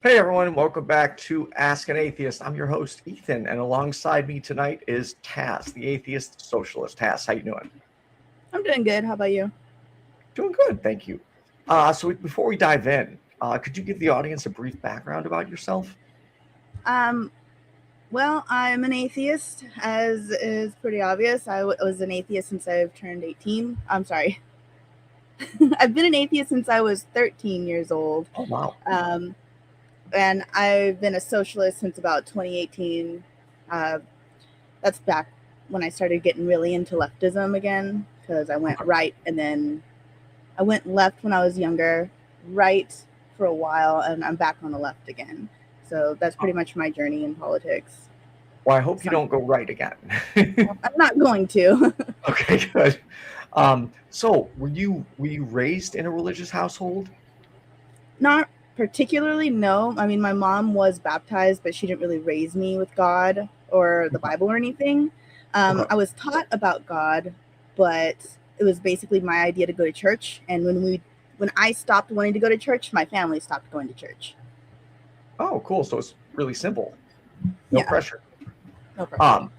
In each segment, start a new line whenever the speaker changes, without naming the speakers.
Hey everyone, welcome back to Ask an Atheist. I'm your host, Ethan, and alongside me tonight is Taz, the Atheist Socialist. Taz, how you doing?
I'm doing good. How about you?
Doing good, thank you. Before we dive in, could you give the audience a brief background about yourself?
Um, well, I'm an atheist, as is pretty obvious. Was an atheist since I've turned 18. I'm sorry. I've been an atheist since I was 13 years old.
Oh wow.
Um, and I've been a socialist since about 2018. Uh, that's back when I started getting really into leftism again, because I went
Okay.
right and then I went left when I was younger, right for a while, and I'm back on the left again. So that's pretty much my journey in politics.
Well, I hope you
Some,
don't go right again.
I'm not going to.
Okay, good. Were you raised in a religious household?
Not particularly, no. I mean, my mom was baptized, but she didn't really raise me with God or the
Okay.
Bible or anything.
Okay.
I was taught about God, but it was basically my idea to go to church. And when I stopped wanting to go to church, my family stopped going to church.
Oh, cool. So it's really simple. No
Yeah,
pressure.
no pressure.
Um,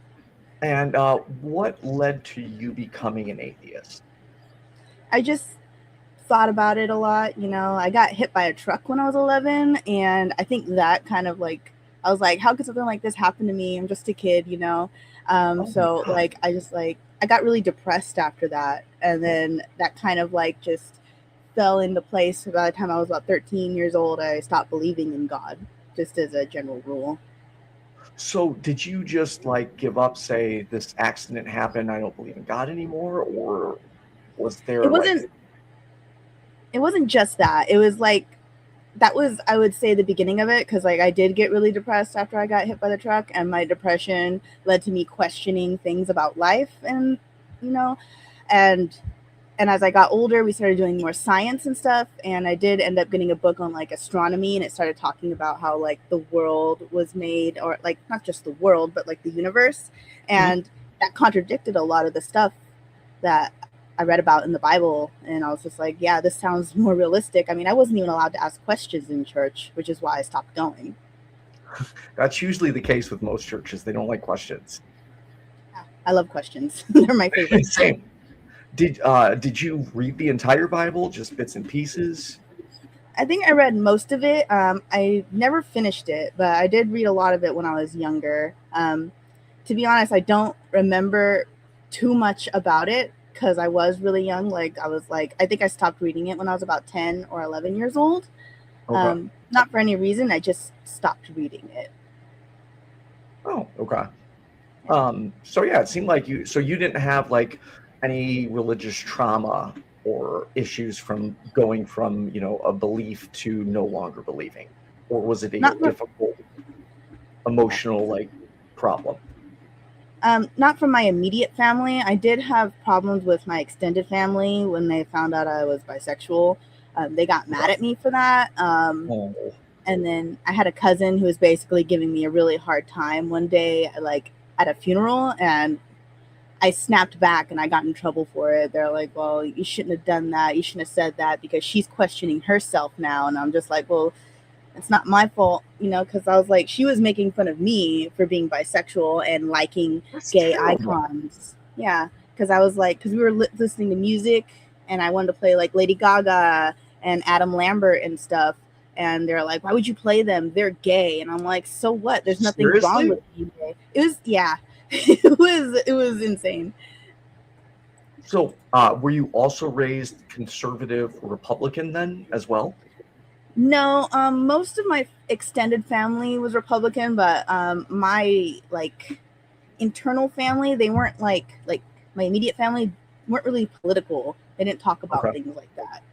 and what led to you becoming an atheist?
I just thought about it a lot. I got hit by a truck when I was 11, and I think that kind of like I was like, how could something like this happen to me? I'm just a kid.
Oh my
So
God.
like I got really depressed after that, and then that kind of like just fell into place. By the time I was about 13 years old, I stopped believing in God, just as a general rule.
So did you just like give up, say this accident happened, I don't believe in God anymore, or was
It
there like,
wasn't it wasn't just that. It was like that was, I would say, the beginning of it, because like I did get really depressed after I got hit by the truck, and my depression led to me questioning things about life, and you know and as I got older, we started doing more science and stuff, and I did end up getting a book on like astronomy, and it started talking about how like the world was made, or like not just the world but like the universe,
Mhm.
and that contradicted a lot of the stuff that I read about in the Bible, and I was just like, yeah, this sounds more realistic. I mean, I wasn't even allowed to ask questions in church, which is why I stopped going.
That's usually the case with most churches. They don't like questions.
I love questions. They're my favorite.
Same. Did you read the entire Bible, just bits and pieces?
I think I read most of it. I never finished it, but I did read a lot of it when I was younger. To be honest, I don't remember too much about it because I was really young. I think I stopped reading it when I was about 10 or 11 years old.
Okay.
Not for any reason, I just stopped reading it.
Oh, okay.
Yeah.
So yeah, it seemed like you didn't have like any religious trauma or issues from going from, a belief to no longer believing, or was it a
Not for,
difficult emotional like problem?
not from my immediate family. I did have problems with my extended family when they found out I was bisexual. They got mad
Okay.
at me for that.
Oh,
And then I had a cousin who was basically giving me a really hard time one day, like at a funeral, and I snapped back and I got in trouble for it. They're like, well, you shouldn't have done that. You shouldn't have said that because she's questioning herself now. And I'm just like, well, it's not my fault, because I was like, she was making fun of me for being bisexual and liking
that's
gay
terrible.
icons. Yeah. Because I was like, because we were listening to music, and I wanted to play like Lady Gaga and Adam Lambert and stuff. And they're like, why would you play them? They're gay. And I'm like, so what? There's nothing wrong
Seriously?
with being gay. It was, yeah, it was insane.
So, were you also raised conservative Republican then as well?
No, most of my extended family was Republican, but my like internal family, they weren't like my immediate family weren't really political. They didn't talk about
Okay.
things like that.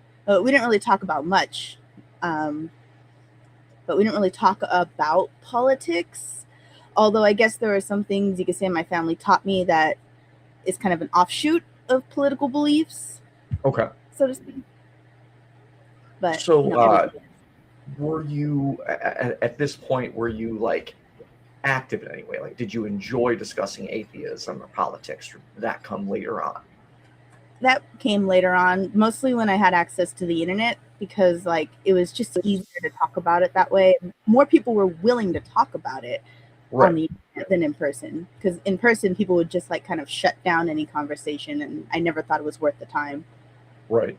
We didn't really talk about much, um, but we didn't really talk about politics. Although I guess there are some things you could say my family taught me that is kind of an offshoot of political beliefs,
Okay.
so to speak. But
So,
everything.
were you at this point, were you like active in any way? Like, did you enjoy discussing atheism or politics, or did that come later on?
that came later on, mostly when I had access to the internet, because like it was just easier to talk about it that way. More people were willing to talk about it on the internet than in person, because in person people would just like kind of shut down any conversation, and I never thought it was worth the time.
Right.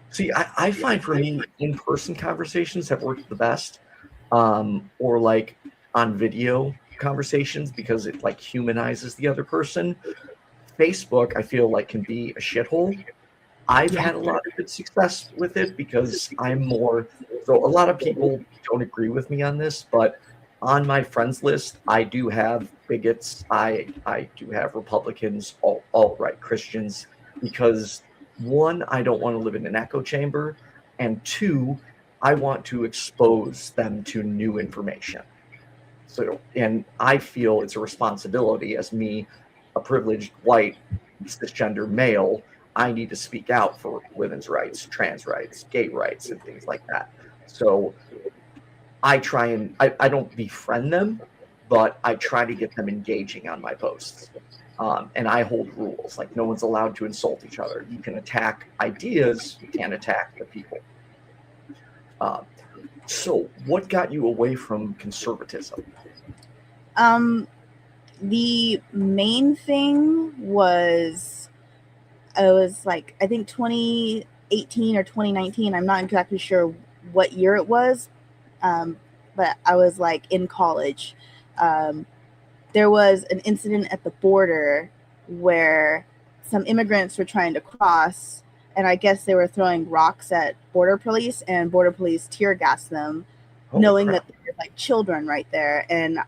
See, I find for me, in-person conversations have worked the best, or like on video conversations, because it like humanizes the other person. Facebook, I feel like, can be a shithole. I've had a lot of good success with it because I'm more, so a lot of people don't agree with me on this, but on my friends list, I do have bigots. I do have Republicans, alt-right Christians, because one, I don't want to live in an echo chamber, and two, I want to expose them to new information. So, and I feel it's a responsibility as me, a privileged white cisgender male. I need to speak out for women's rights, trans rights, gay rights, and things like that. So I try and I don't befriend them, but I try to get them engaging on my posts. And I hold rules, like no one's allowed to insult each other. You can attack ideas, you can't attack the people. So what got you away from conservatism?
The main thing was, I was like, I think 2018 or 2019, I'm not exactly sure what year it was, but I was like in college. There was an incident at the border where some immigrants were trying to cross, and I guess they were throwing rocks at border police, and border police tear gassed them, knowing that there were like children right there. And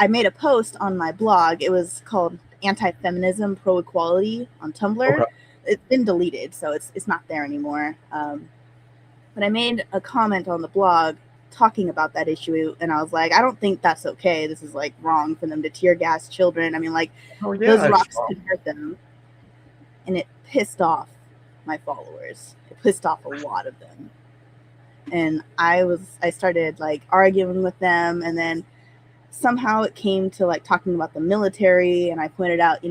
I made a post on my blog. It was called Anti-Feminism Pro-Equality on Tumblr. It's been deleted, so it's not there anymore. But I made a comment on the blog talking about that issue, and I was like, I don't think that's okay. This is like wrong for them to tear gas children. I mean, like, those rocks could hurt them. And it pissed off my followers. It pissed off a lot of them. And I started like arguing with them, and then somehow it came to like talking about the military, and I pointed out,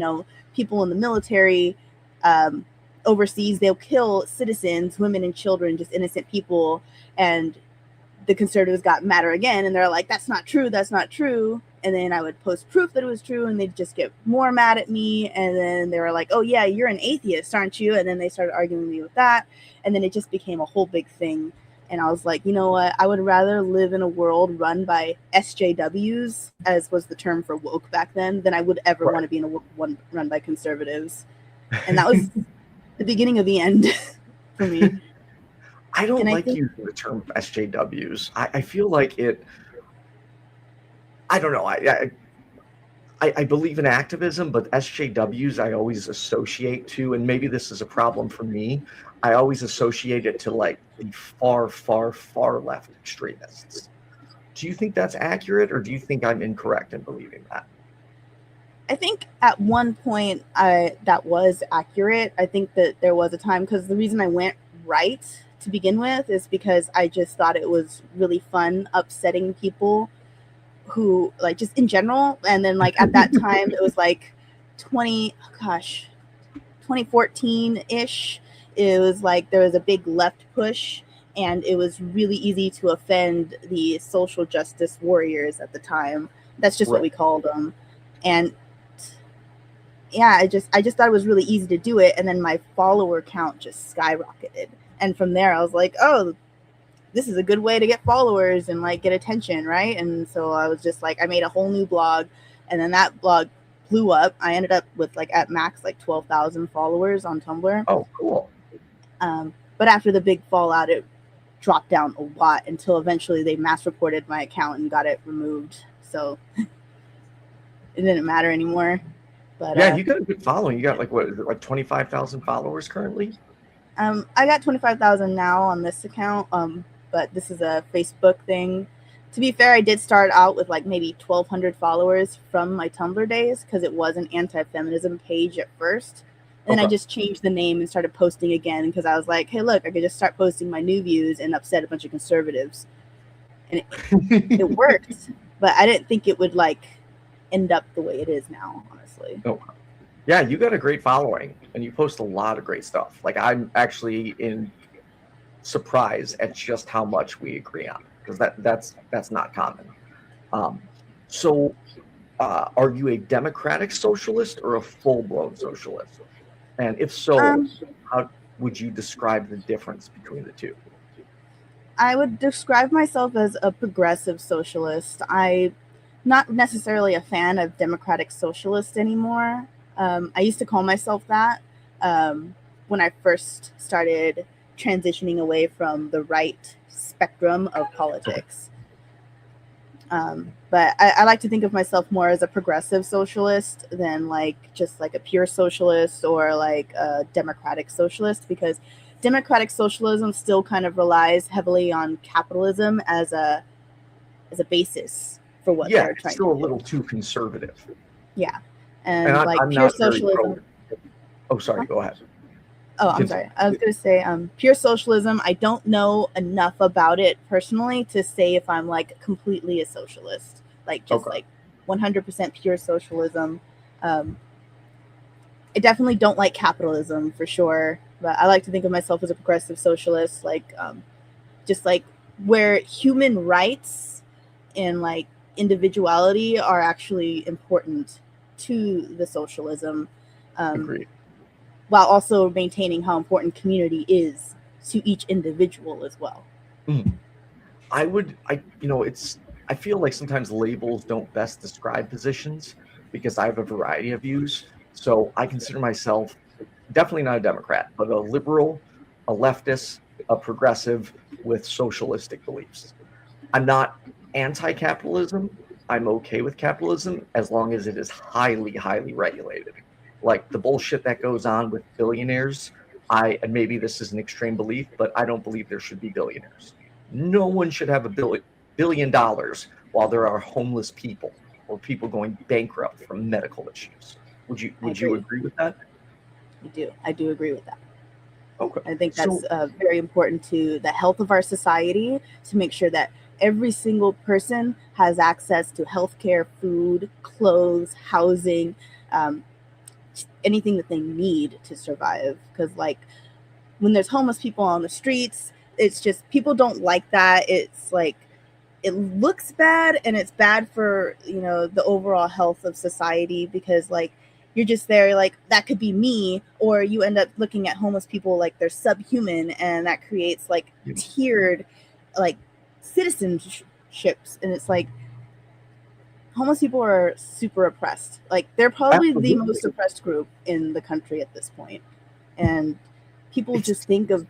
people in the military overseas, they'll kill citizens, women and children, just innocent people. And the conservatives got madder again, and they're like, that's not true, that's not true. And then I would post proof that it was true, and they'd just get more mad at me. And then they were like, oh yeah, you're an atheist, aren't you? And then they started arguing with me with that. And then it just became a whole big thing. And I was like, you know what? I would rather live in a world run by SJWs, as was the term for woke back then, than I would ever want to be in a world run by conservatives. And that was the beginning of the end for me.
I don't like using the term SJWs. I feel like it. I don't know. I believe in activism, but SJWs I always associate to, and maybe this is a problem for me, I always associate it to like the far, far, far left extremists. Do you think that's accurate, or do you think I'm incorrect in believing that?
I think at one point that was accurate. I think that there was a time, because the reason I went right to begin with is because I just thought it was really fun upsetting people who, like, just in general. And then like at that time it was like 2014-ish. It was like there was a big left push, and it was really easy to offend the social justice warriors at the time. That's just what we called them. And yeah, I just thought it was really easy to do it. And then my follower count just skyrocketed. And from there I was like, oh, this is a good way to get followers and like get attention, right? And so I was just like, I made a whole new blog, and then that blog blew up. I ended up with like at max like 12,000 followers on Tumblr.
Oh, cool.
But after the big fallout, it dropped down a lot until eventually they mass reported my account and got it removed. So it didn't matter anymore. But
yeah, you got a good following. You got like, what is it, like 25,000 followers currently?
I got 25,000 now on this account. But this is a Facebook thing. To be fair, I did start out with like maybe 1,200 followers from my Tumblr days, because it was an anti-feminism page at first. And then I just changed the name and started posting again, because I was like, hey, look, I could just start posting my new views and upset a bunch of conservatives. And it worked, but I didn't think it would like end up the way it is now, honestly.
Oh, Yeah, you got a great following, and you post a lot of great stuff. Like I'm actually in surprise at just how much we agree on, because that's not common. Um, so, are you a democratic socialist or a full-blown socialist? And if so,
Um,
how would you describe the difference between the two?
I would describe myself as a progressive socialist. I'm not necessarily a fan of democratic socialist anymore. I used to call myself that when I first started transitioning away from the right spectrum of politics. But I like to think of myself more as a progressive socialist than like just like a pure socialist or like a democratic socialist, because democratic socialism still kind of relies heavily on capitalism as a basis for what
Yeah,
they're
it's
trying
still
to
a
do.
little too conservative,
Yeah.
and
And
I'm,
like
I'm
pure
not very pro.
socialism.
Oh, sorry.
Huh?
Go ahead.
Oh, I'm sorry. I was going to say pure socialism. I don't know enough about it personally to say if I'm like completely a socialist, like just
Okay.
like 100% pure socialism. Um, I definitely don't like capitalism for sure, but I like to think of myself as a progressive socialist, like just like where human rights and like individuality are actually important to the socialism. Um,
Agreed.
while also maintaining how important community is to each individual as well.
Mm. I feel like sometimes labels don't best describe positions because I have a variety of views. So I consider myself definitely not a Democrat, but a liberal, a leftist, a progressive with socialistic beliefs. I'm not anti-capitalism. I'm okay with capitalism as long as it is highly, highly regulated. Like the bullshit that goes on with billionaires, and maybe this is an extreme belief, but I don't believe there should be billionaires. No one should have $1 billion while there are homeless people or people going bankrupt from medical issues. Would you
I
would you
agree.
agree with that?
I do agree with that.
Okay.
I think that's
So
very important to the health of our society, to make sure that every single person has access to healthcare, food, clothes, housing, um, anything that they need to survive. Because like when there's homeless people on the streets, it's just people don't like that. It's like it looks bad, and it's bad for the overall health of society, because like you're just there like that could be me, or you end up looking at homeless people like they're subhuman, and that creates like tiered like citizenships, and it's like homeless people are super oppressed. Like they're probably the
absolutely,
most oppressed group in the country at this point, and people
it's
just think of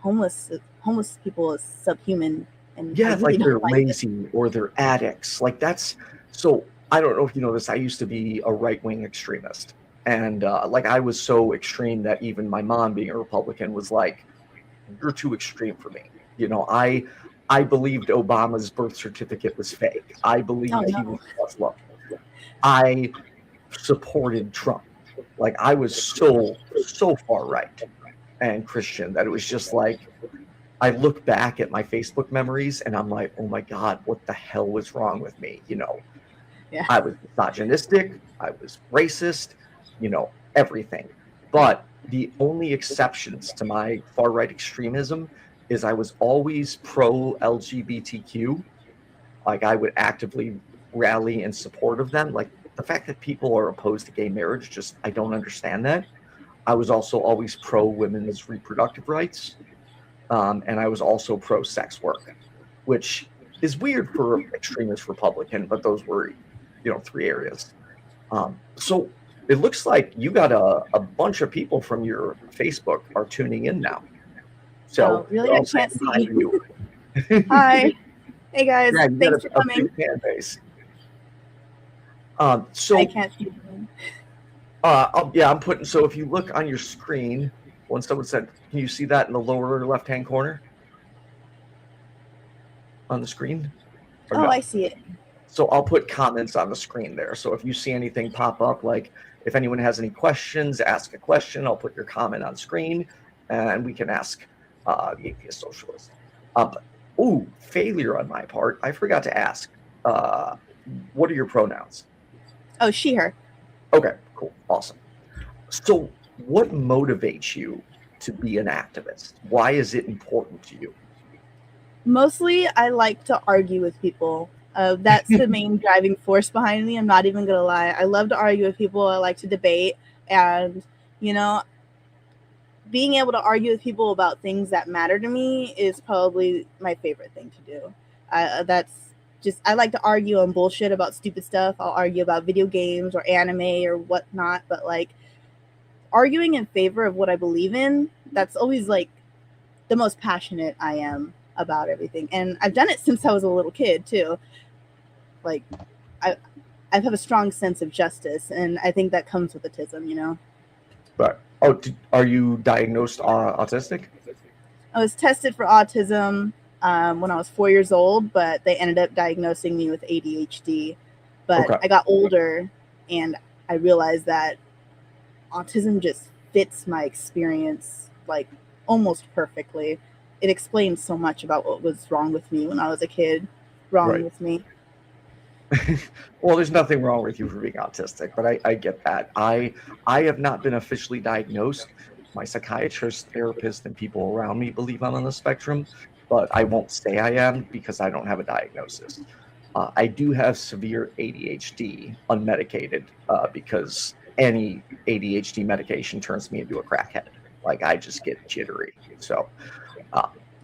homeless people as subhuman, and I
yeah,
really
like they're
don't like it.
lazy or they're addicts. Like that's so. I don't know if you know this. I used to be a right-wing extremist, and like I was so extreme that even my mom, being a Republican, was like, "You're too extreme for me." I believed Obama's birth certificate was fake. I
Oh
believed he was
no.
Muslim. I supported Trump. Like I was so far right and Christian that it was just like I look back at my Facebook memories and I'm like, oh my God, what the hell was wrong with me?
Yeah.
I was misogynistic, I was racist, everything. But the only exceptions to my far right extremism is I was always pro LGBTQ. Like I would actively rally in support of them. Like the fact that people are opposed to gay marriage, just I don't understand that. I was also always pro women's reproductive rights. And I was also pro sex work, which is weird for extremist Republican, but those were, three areas. So it looks like you got a bunch of people from your Facebook are tuning in now.
Oh
So
really?
they're
I
all saying
can't
hi
see.
to you.
Hi. Hey guys,
Yeah, you got
thanks for
a big
coming.
fan base.
I
So
can't see them.
I'm putting. So if you look on your screen, when someone said, "Can you see that in the lower left-hand corner on the screen?" Or
Oh, I
no?
see it.
So I'll put comments on the screen there. So if you see anything pop up, like if anyone has any questions, ask a question. I'll put your comment on screen, and we can ask the Atheist Socialist. Failure on my part. I forgot to ask. What are your pronouns?
Oh, she, her.
Okay, cool, awesome. So, what motivates you to be an activist? Why is it important to you?
Mostly, I like to argue with people. That's the main driving force behind me. I'm not even gonna lie. I love to argue with people. I like to debate, and you know, being able to argue with people about things that matter to me is probably my favorite thing to do. That's just I like to argue on bullshit about stupid stuff. I'll argue about video games or anime or whatnot, but like arguing in favor of what I believe in, that's always like the most passionate I am about everything. And I've done it since I was a little kid too. Like I I have a strong sense of justice, and I think that comes with autism, you know.
But are you diagnosed autistic?
I was tested for autism when I was 4 years old, but they ended up diagnosing me with ADHD. But
Okay.
I got older and I realized that autism just fits my experience like almost perfectly. It explains so much about what was wrong with me when I was a kid. Wrong
Right.
with me.
Well, there's nothing wrong with you for being autistic, but I get that. I have not been officially diagnosed. My psychiatrist, therapist, and people around me believe I'm on the spectrum, but I won't say I am because I don't have a diagnosis. I do have severe ADHD, unmedicated, because any ADHD medication turns me into a crackhead. Like I just get jittery, so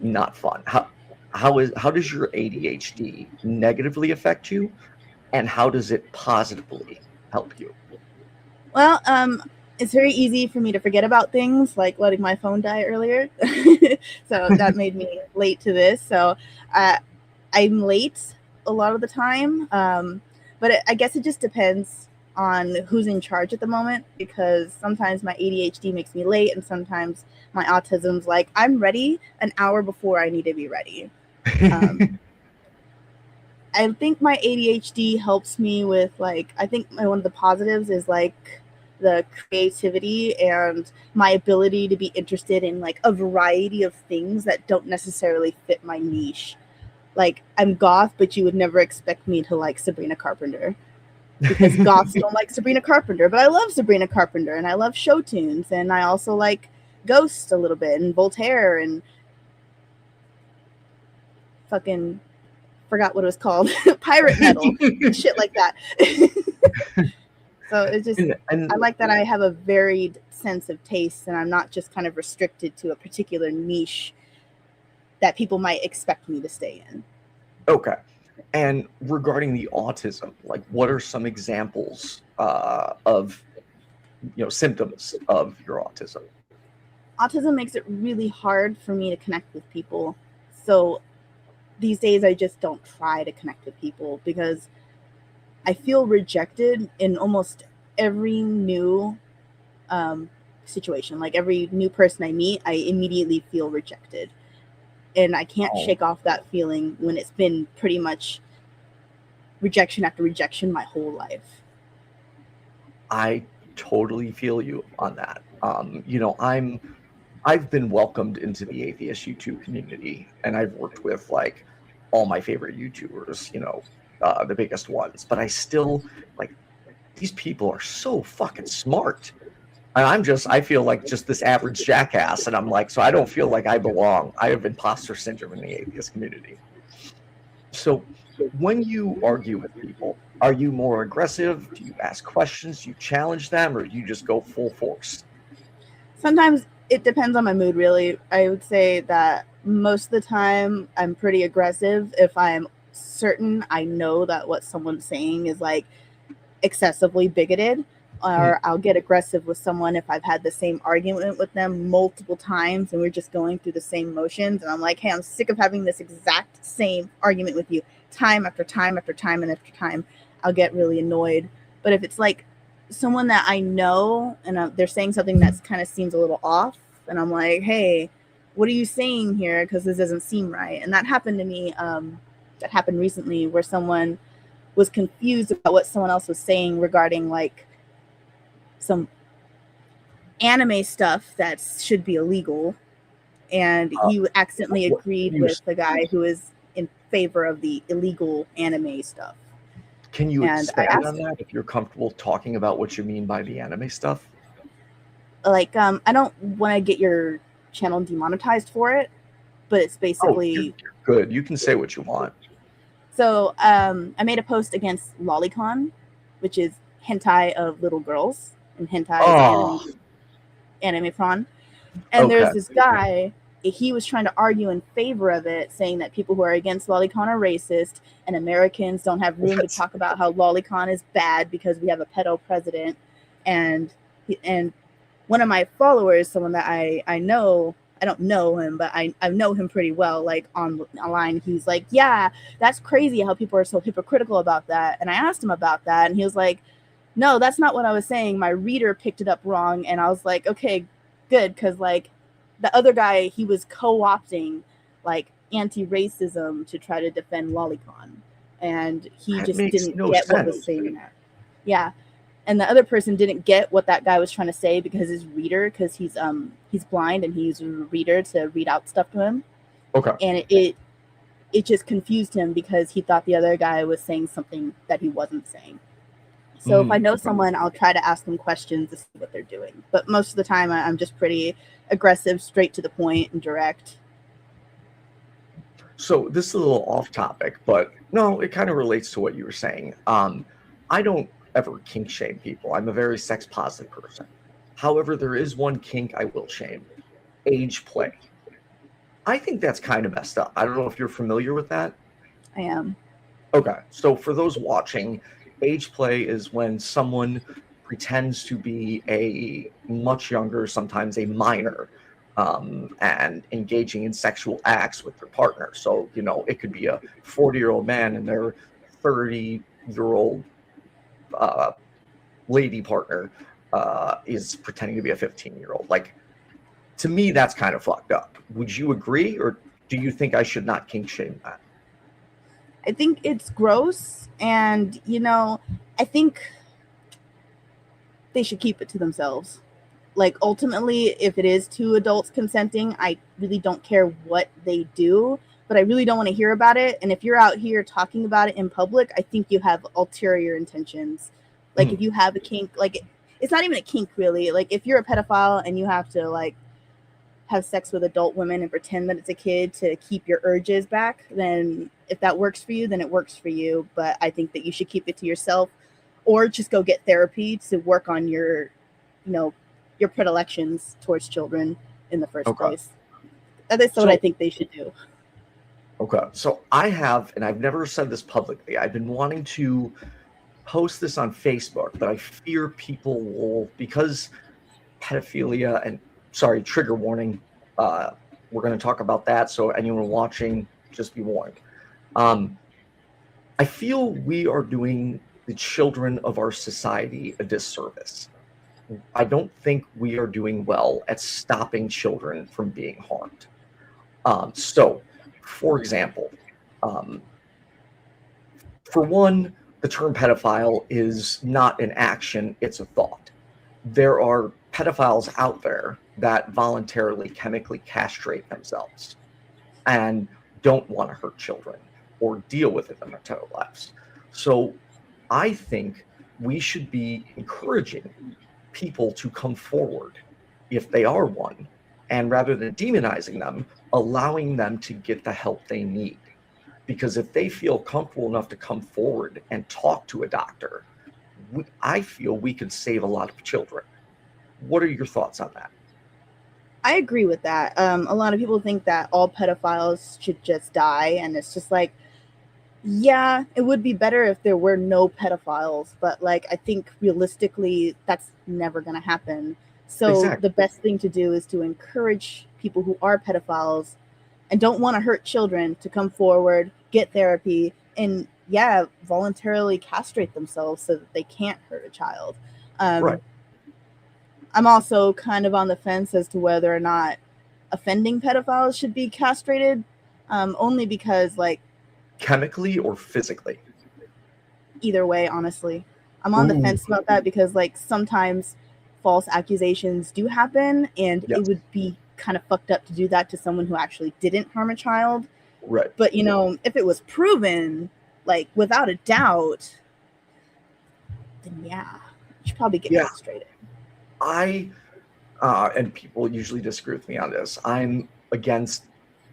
not fun. How does your ADHD negatively affect you? And how does it positively help you?
Well, it's very easy for me to forget about things, like letting my phone die earlier. So that made me late to this. So I'm late a lot of the time. But I guess it just depends on who's in charge at the moment, because sometimes my ADHD makes me late, and sometimes my autism's like, I'm ready an hour before I need to be ready. I think my ADHD helps me with like, I think one of the positives is like the creativity and my ability to be interested in like a variety of things that don't necessarily fit my niche. Like I'm goth, but you would never expect me to like Sabrina Carpenter, because goths don't like Sabrina Carpenter, but I love Sabrina Carpenter and I love show tunes, and I also like Ghost a little bit and Voltaire and fucking forgot what it was called, pirate metal, shit like that. So it's just,
and
I like that I have a varied sense of taste, and I'm not just kind of restricted to a particular niche that people might expect me to stay in.
okay. And regarding the autism, like what are some examples of symptoms of your autism?
Autism makes it really hard for me to connect with people. So these days I just don't try to connect with people because I feel rejected in almost every new situation. Like every new person I meet, I immediately feel rejected. And I can't shake off that feeling when it's been pretty much rejection after rejection my whole life.
I totally feel you on that. I've been welcomed into the atheist YouTube community, and I've worked with like all my favorite YouTubers, the biggest ones, but I still like these people are so fucking smart. And I feel like just this average jackass, and I'm like, so I don't feel like I belong. I have imposter syndrome in the atheist community. So when you argue with people, are you more aggressive? Do you ask questions? Do you challenge them, or do you just go full force?
Sometimes it depends on my mood, really. I would say that most of the time I'm pretty aggressive if I'm certain I know that what someone's saying is like excessively bigoted, or I'll get aggressive with someone if I've had the same argument with them multiple times and we're just going through the same motions, and I'm like, hey, I'm sick of having this exact same argument with you time after time after time and after time. I'll get really annoyed. But if it's like someone that I know and they're saying something that kind of seems a little off, and I'm like, hey, what are you saying here, because this doesn't seem right. And that happened to me, that happened recently, where someone was confused about what someone else was saying regarding like some anime stuff that should be illegal, and he accidentally agreed with the guy who is in favor of the illegal anime stuff.
Can you expand on that if you're comfortable talking about what you mean by the anime stuff?
like I don't want to get your channel demonetized for it, but it's basically
you're good. You can say what you want.
So I made a post against lolicon, which is hentai of little girls, and hentai is anime prawn. And there's this guy, he was trying to argue in favor of it, saying that people who are against lolicon are racist, and Americans don't have room to talk about how lolicon is bad because we have a pedo president. And one of my followers, someone that I know, I don't know him, but I know him pretty well, like online. He's like, yeah, that's crazy how people are so hypocritical about that. And I asked him about that, and he was like, no, that's not what I was saying. My reader picked it up wrong. And I was like, okay, good, because like the other guy, he was co-opting like anti-racism to try to defend lolicon, and he just didn't get what was saying that. Yeah. And the other person didn't get what that guy was trying to say because his reader, because he's blind and he used a reader to read out stuff to him.
Okay.
And it just confused him because he thought the other guy was saying something that he wasn't saying. So if I know someone, I'll try to ask them questions to see what they're doing. But most of the time, I'm just pretty aggressive, straight to the point, and direct.
So this is a little off topic, but no, it kind of relates to what you were saying. I don't ever kink shame people. I'm a very sex positive person. However, there is one kink I will shame: age play. I think that's kind of messed up. I don't know if you're familiar with that.
I am.
Okay, so for those watching, age play is when someone pretends to be a much younger, sometimes a minor, and engaging in sexual acts with their partner. So, you know, it could be a 40-year-old man and their 30-year-old lady partner is pretending to be a 15-year-old. Like, to me, that's kind of fucked up. Would you agree, or do you think I should not kink shame that?
I think it's gross, and you know, I think they should keep it to themselves. Like, ultimately, if it is two adults consenting, I really don't care what they do, but I really don't want to hear about it. And if you're out here talking about it in public, I think you have ulterior intentions. Like, if you have a kink, like, it's not even a kink, really. Like, if you're a pedophile and you have to, like, have sex with adult women and pretend that it's a kid to keep your urges back, then if that works for you, then it works for you. But I think that you should keep it to yourself, or just go get therapy to work on your, you know, your predilections towards children in the first place. That's what I think they should do.
Okay. So I have, and I've never said this publicly, I've been wanting to post this on Facebook, but I fear people will, because pedophilia and, sorry, trigger warning, we're going to talk about that. So anyone watching, just be warned. I feel we are doing the children of our society a disservice. I don't think we are doing well at stopping children from being harmed. So, for example, for one, the term pedophile is not an action, it's a thought. There are pedophiles out there that voluntarily chemically castrate themselves and don't want to hurt children or deal with it in their entire lives. So I think we should be encouraging people to come forward if they are one, and rather than demonizing them, allowing them to get the help they need. Because if they feel comfortable enough to come forward and talk to a doctor, I feel we could save a lot of children. What are your thoughts on that?
I agree with that. A lot of people think that all pedophiles should just die, and it's just like, yeah, it would be better if there were no pedophiles, but like, I think realistically that's never going to happen. So The best thing to do is to encourage people who are pedophiles and don't want to hurt children to come forward, get therapy, and voluntarily castrate themselves so that they can't hurt a child.
Right.
I'm also kind of on the fence as to whether or not offending pedophiles should be castrated, only because, like,
chemically or physically?
Either way, honestly. I'm on the fence about that because, like, sometimes false accusations do happen, and it would be kind of fucked up to do that to someone who actually didn't harm a child.
Right.
But, you know, if it was proven, like, without a doubt, then you should probably get castrated.
and people usually disagree with me on this. I'm against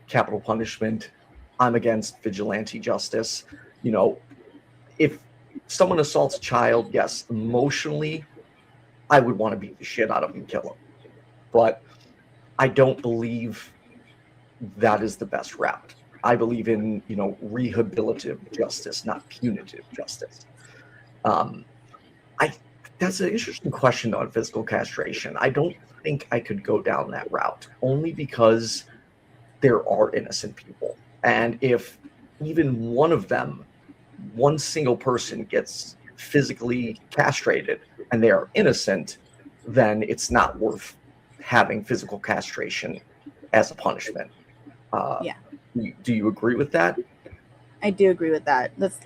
capital punishment. I'm against vigilante justice. You know, if someone assaults a child, yes, emotionally, I would want to beat the shit out of him and kill him. But I don't believe that is the best route. I believe in, rehabilitative justice, not punitive justice. That's an interesting question though, on physical castration. I don't think I could go down that route, only because there are innocent people. And if even one single person gets physically castrated and they are innocent, then it's not worth having physical castration as a punishment.
Yeah.
Do you agree with that?
I do agree with that. That's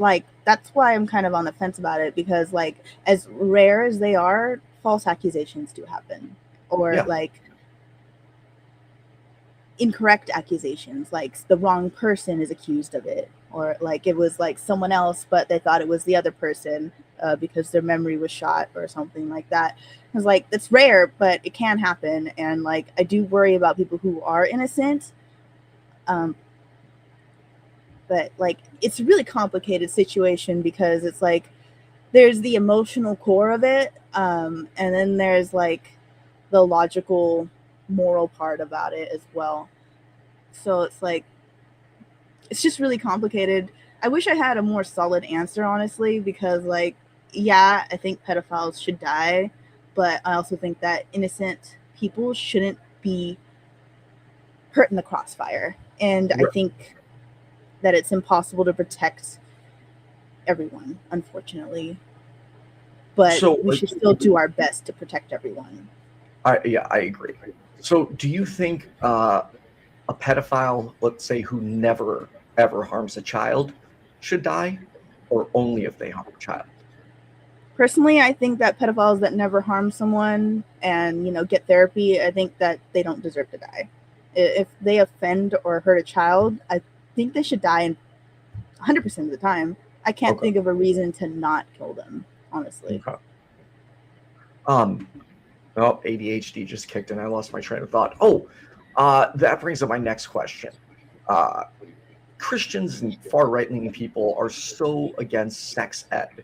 why I'm kind of on the fence about it, because like as rare as they are, false accusations do happen, or like incorrect accusations, like the wrong person is accused of it, or like it was like someone else but they thought it was the other person because their memory was shot or something like that. It's like, it's rare, but it can happen, and like I do worry about people who are innocent. But like it's a really complicated situation, because it's like there's the emotional core of it, and then there's like the logical, moral part about it as well. So it's like it's just really complicated. I wish I had a more solid answer, honestly, because like, yeah, I think pedophiles should die, but I also think that innocent people shouldn't be hurt in the crossfire. And I think that it's impossible to protect everyone, unfortunately. But we should still do our best to protect everyone.
I agree. So do you think a pedophile, let's say, who never, ever harms a child should die, or only if they harm a child?
Personally, I think that pedophiles that never harm someone and, get therapy, I think that they don't deserve to die. If they offend or hurt a child, I think they should die 100% of the time. I can't think of a reason to not kill them, honestly.
Okay. ADHD just kicked in. I lost my train of thought. That brings up my next question. Christians and far right-leaning people are so against sex ed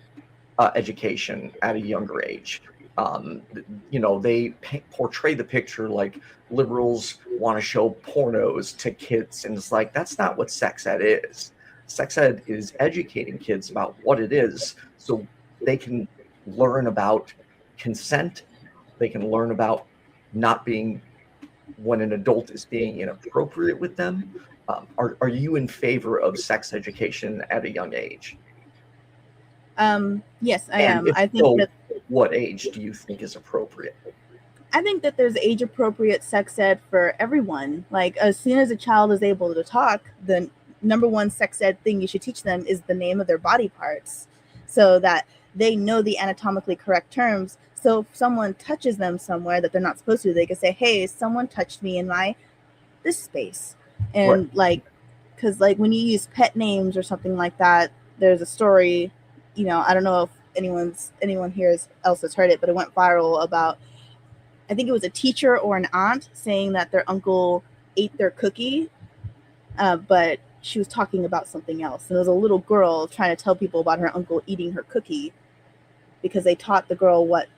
education at a younger age. They portray the picture like liberals want to show pornos to kids, and it's like, that's not what sex ed is. Sex ed is educating kids about what it is, so they can learn about consent. They can learn about not being, when an adult is being inappropriate with them. Are you in favor of sex education at a young age?
Yes, I am. I think
so, what age do you think is appropriate?
I think that there's age appropriate sex ed for everyone. Like, as soon as a child is able to talk, the number one sex ed thing you should teach them is the name of their body parts, so that they know the anatomically correct terms. So if someone touches them somewhere that they're not supposed to, they can say, hey, someone touched me in this space. And because like when you use pet names or something like that, there's a story, I don't know if anyone here else has heard it, but it went viral about, I think it was a teacher or an aunt saying that their uncle ate their cookie, but she was talking about something else. And there was a little girl trying to tell people about her uncle eating her cookie, because they taught the girl what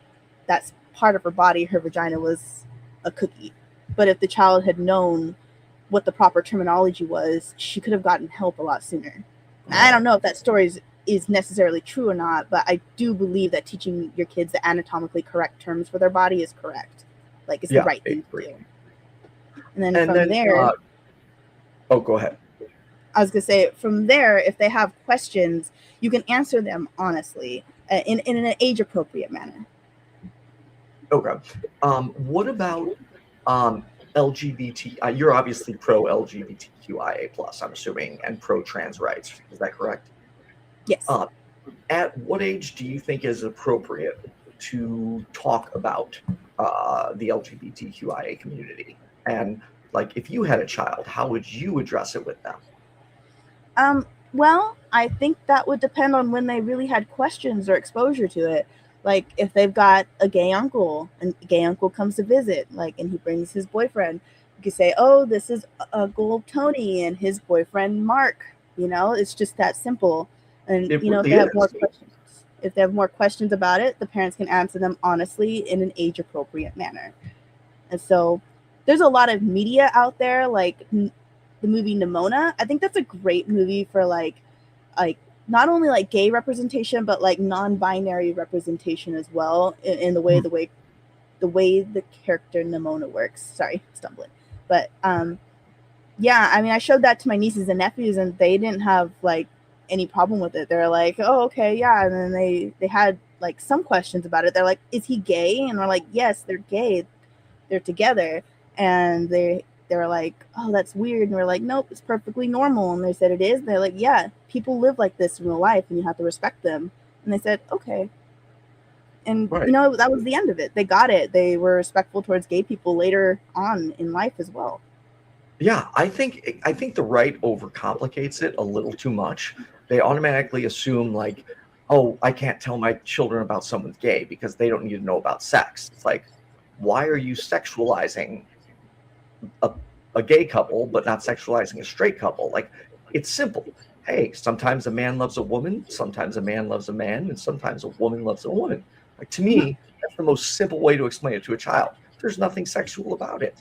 that's part of her body, her vagina, was a cookie. But if the child had known what the proper terminology was, she could have gotten help a lot sooner. I don't know if that story is necessarily true or not, but I do believe that teaching your kids the anatomically correct terms for their body is correct. Like, it's the right thing to do. And then from there...
go ahead.
I was going to say, from there, if they have questions, you can answer them honestly, in an age-appropriate manner.
Okay. What about LGBT? You're obviously pro-LGBTQIA+, I'm assuming, and pro-trans rights. Is that correct?
Yes.
At what age do you think is appropriate to talk about the LGBTQIA community? And, like, if you had a child, how would you address it with them?
Well, I think that would depend on when they really had questions or exposure to it. Like if they've got a gay uncle and a gay uncle comes to visit, like, and he brings his boyfriend, you could say, oh, this is Uncle Tony and his boyfriend Mark. You know, it's just that simple. And
It
you know,
really
if they have more questions about it, the parents can answer them honestly in an age appropriate manner. And so there's a lot of media out there, like the movie Nimona. I think that's a great movie for like not only like gay representation, but like non-binary representation as well, in the way the character Nimona works. Sorry, stumbling. But yeah, I mean, I showed that to my nieces and nephews, and they didn't have like any problem with it. They're like, oh, okay, yeah. And then they had like some questions about it. They're like, is he gay? And we're like, yes, they're gay. They're together. And they were like, oh, that's weird. And we're like, nope, it's perfectly normal. And they said it is. And they're like, yeah, people live like this in real life, and you have to respect them. And they said, okay. And
right.
you know, that was the end of it. They got it. They were respectful towards gay people later on in life as well.
Yeah, I think the right overcomplicates it a little too much. They automatically assume like, oh, I can't tell my children about someone's gay because they don't need to know about sex. It's like, why are you sexualizing a gay couple but not sexualizing a straight couple? Like, it's simple. Hey, sometimes a man loves a woman, sometimes a man loves a man, and sometimes a woman loves a woman. Like, to me, that's the most simple way to explain it to a child. There's nothing sexual about it.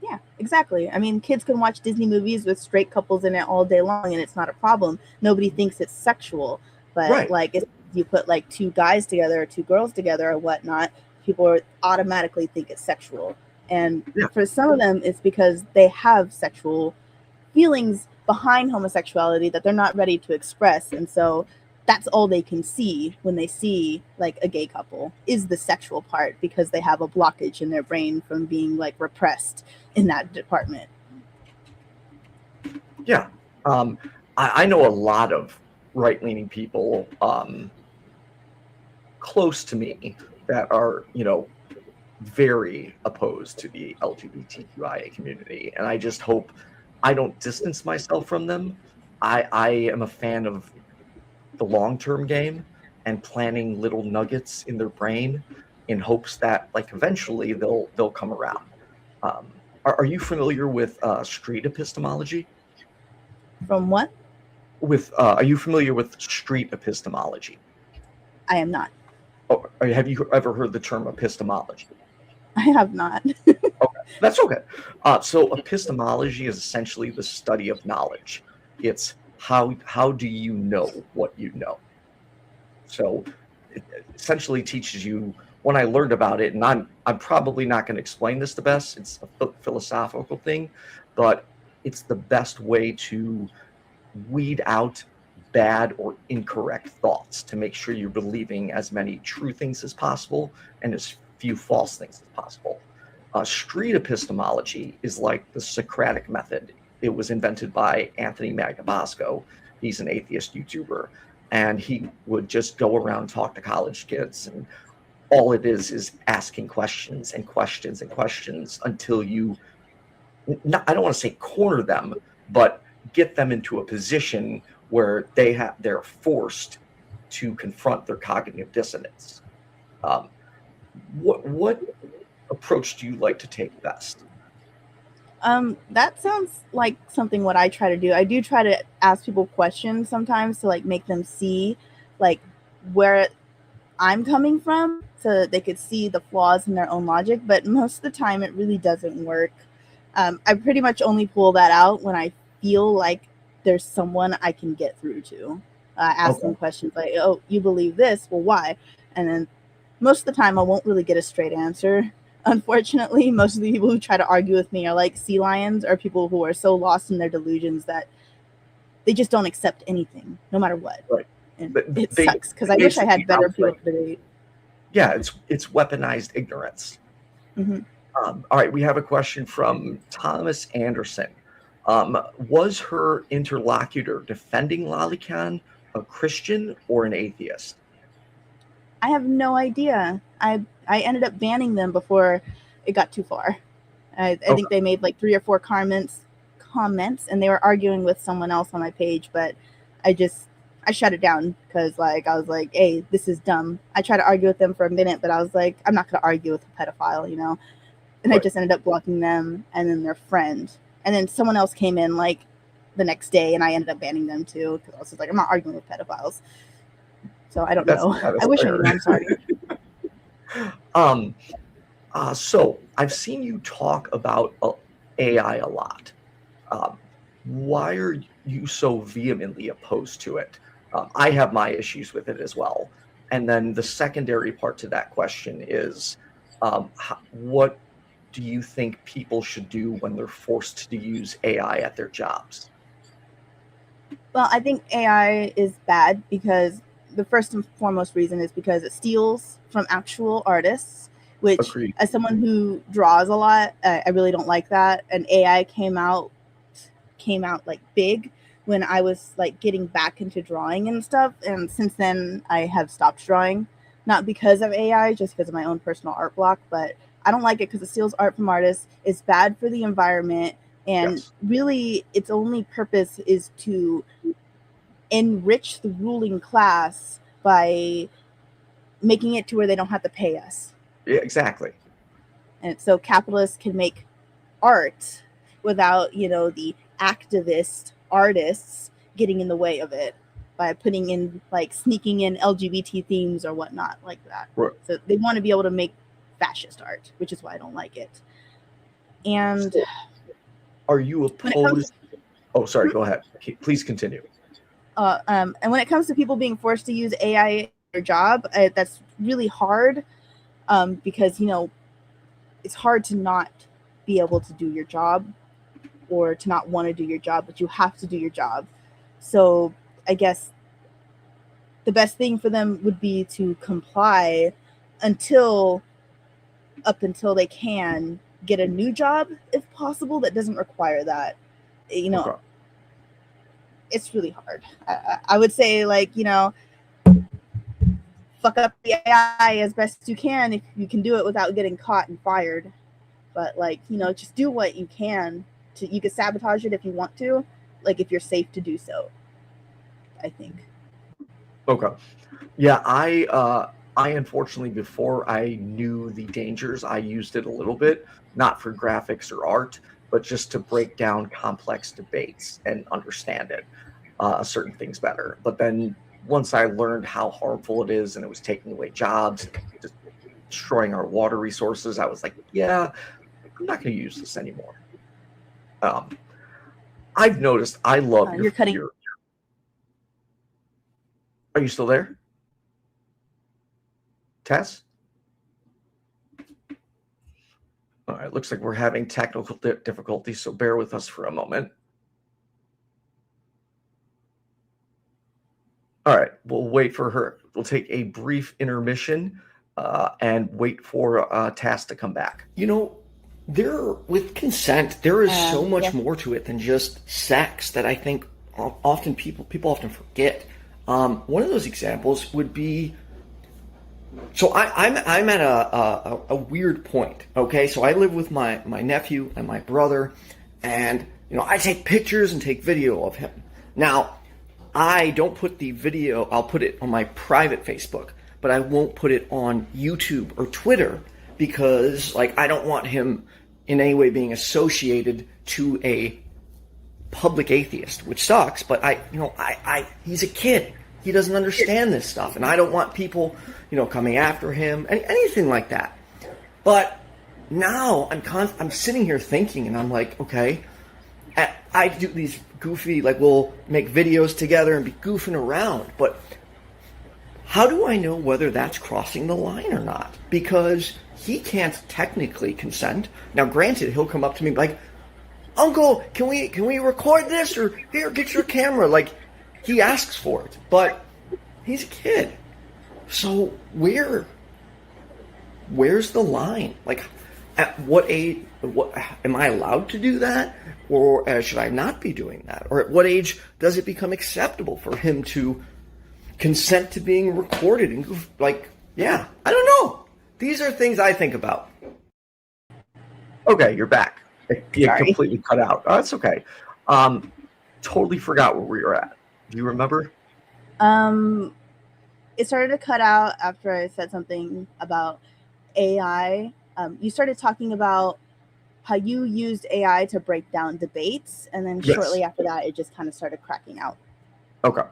Yeah, exactly. I mean, kids can watch Disney movies with straight couples in it all day long, and it's not a problem. Nobody thinks it's sexual. But
Right.
like, if you put like two guys together or two girls together or whatnot, people automatically think it's sexual. And for some of them, it's because they have sexual feelings behind homosexuality that they're not ready to express. And so that's all they can see when they see like a gay couple is the sexual part, because they have a blockage in their brain from being like repressed in that department.
Yeah. I know a lot of right-leaning people close to me that are, you know, very opposed to the LGBTQIA community. And I just hope I don't distance myself from them. I am a fan of the long-term game and planting little nuggets in their brain in hopes that like eventually they'll come around. Are you familiar with street epistemology?
From what?
Are you familiar with street epistemology?
I am not.
Oh, have you ever heard the term epistemology?
I have not.
Okay, that's okay. So epistemology is essentially the study of knowledge. It's how do you know what you know? So it essentially teaches you. When I learned about it, and I'm probably not going to explain this the best. It's a philosophical thing, but it's the best way to weed out bad or incorrect thoughts to make sure you're believing as many true things as possible and as few false things as possible. Street epistemology is like the Socratic method. It was invented by Anthony Magnabosco. He's an atheist YouTuber, and he would just go around and talk to college kids, and all it is asking questions and questions and questions until you, I don't want to say corner them, but get them into a position where they're forced to confront their cognitive dissonance. What approach do you like to take best?
That sounds like something what I try to do. I do try to ask people questions sometimes to like make them see like where I'm coming from so that they could see the flaws in their own logic, but most of the time it really doesn't work. I pretty much only pull that out when I feel like there's someone I can get through to. Ask them questions like, oh, you believe this? Well, why? And then most of the time I won't really get a straight answer. Unfortunately, most of the people who try to argue with me are like sea lions, or people who are so lost in their delusions that they just don't accept anything, no matter what.
Right.
And it sucks because I wish I had better people to debate.
Yeah, it's weaponized ignorance.
Mm-hmm.
All right, we have a question from Thomas Anderson. Was her interlocutor defending Lolicon a Christian or an atheist?
I have no idea. I ended up banning them before it got too far. I think they made like 3 or 4 comments, and they were arguing with someone else on my page, but I I shut it down because like I was like, hey, this is dumb. I tried to argue with them for a minute, but I was like, I'm not gonna argue with a pedophile, you know. And I just ended up blocking them and then their friend. And then someone else came in like the next day, and I ended up banning them too because I was just like, I'm not arguing with pedophiles. So I don't know. I wish I knew. I'm sorry.
So I've seen you talk about AI a lot. Why are you so vehemently opposed to it? I have my issues with it as well. And then the secondary part to that question is, what do you think people should do when they're forced to use AI at their jobs?
Well, I think AI is bad because the first and foremost reason is because it steals from actual artists, which
Agreed.
as someone who draws a lot, I really don't like that. And AI came out like big when I was like getting back into drawing and stuff. And since then I have stopped drawing, not because of AI, just because of my own personal art block. But I don't like it because it steals art from artists. It's bad for the environment. And really its only purpose is to enrich the ruling class by making it to where they don't have to pay us.
Yeah, exactly.
And so capitalists can make art without, you know, the activist artists getting in the way of it by putting in like sneaking in LGBT themes or whatnot like that.
Right.
So they want to be able to make fascist art, which is why I don't like it. And
so, are you opposed? Oh, sorry. Go ahead. Please continue.
And when it comes to people being forced to use AI in their job, that's really hard because, you know, it's hard to not be able to do your job or to not want to do your job, but you have to do your job. So I guess the best thing for them would be to comply up until they can get a new job, if possible, that doesn't require that. You know, okay. It's really hard. I would say, like, you know, fuck up the AI as best you can if you can do it without getting caught and fired. But, like, you know, just do what you can. You can sabotage it if you want to, like, if you're safe to do so, I think.
Okay. Yeah, I unfortunately, before I knew the dangers, I used it a little bit, not for graphics or art, but just to break down complex debates and understand it, certain things better. But then once I learned how harmful it is and it was taking away jobs, just destroying our water resources, I was like, yeah, I'm not going to use this anymore. I've noticed I love your fear. Are you still there? Tess? All right, looks like we're having technical difficulties, so bear with us for a moment. All right, we'll wait for her. We'll take a brief intermission and wait for Tess to come back.
You know, with consent, there is so much more to it than just sex that I think often people often forget. One of those examples would be, so I'm at a weird point. Okay, so I live with my nephew and my brother, and you know, I take pictures and take video of him. Now, I don't put the video. I'll put it on my private Facebook, but I won't put it on YouTube or Twitter because, like, I don't want him in any way being associated to a public atheist, which sucks. But he's a kid. He doesn't understand this stuff, and I don't want people, you know, coming after him, anything like that. But now I'm sitting here thinking, and I'm like, okay, I do these goofy, like, we'll make videos together and be goofing around, but how do I know whether that's crossing the line or not? Because he can't technically consent. Now, granted, he'll come up to me like, Uncle, can we record this? Or here, get your camera. Like, he asks for it, but he's a kid. So where's the line? Like, at what age? What am I allowed to do that, or should I not be doing that? Or at what age does it become acceptable for him to consent to being recorded? And like, yeah, I don't know. These are things I think about.
Okay, you're back. You completely cut out. Oh, that's okay. Totally forgot where we were at. Do you remember?
It started to cut out after I said something about AI. You started talking about how you used AI to break down debates, and then shortly after that, it just kind of started cracking out.
Okay.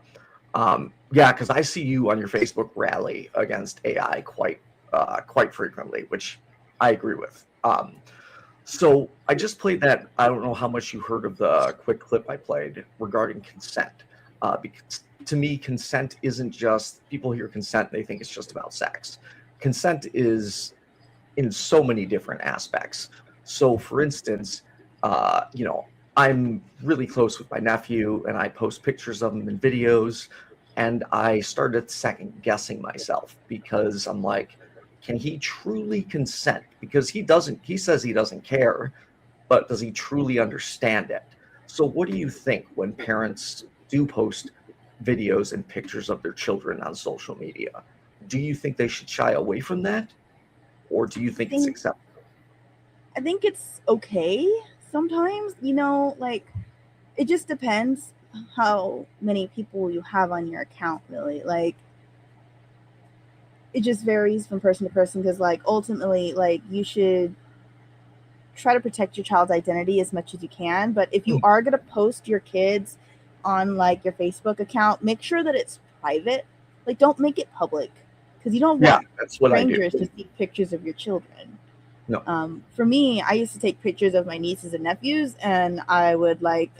Yeah, because I see you on your Facebook rally against AI quite frequently, which I agree with. So I just played that. I don't know how much you heard of the quick clip I played regarding consent. Because to me, consent isn't just, people hear consent, they think it's just about sex. Consent is in so many different aspects. So for instance, I'm really close with my nephew and I post pictures of him and videos, and I started second guessing myself because I'm like, can he truly consent? Because he says he doesn't care, but does he truly understand it? So what do you think when parents do post videos and pictures of their children on social media? Do you think they should shy away from that? Or do you think it's acceptable?
I think it's okay sometimes, like it just depends how many people you have on your account, really. Like it just varies from person to person, because like ultimately, like you should try to protect your child's identity as much as you can. But if you are going to post your kids on like your Facebook account, make sure that it's private. Like don't make it public, because you don't want strangers to see pictures of your children.
No.
For me, I used to take pictures of my nieces and nephews, and I would like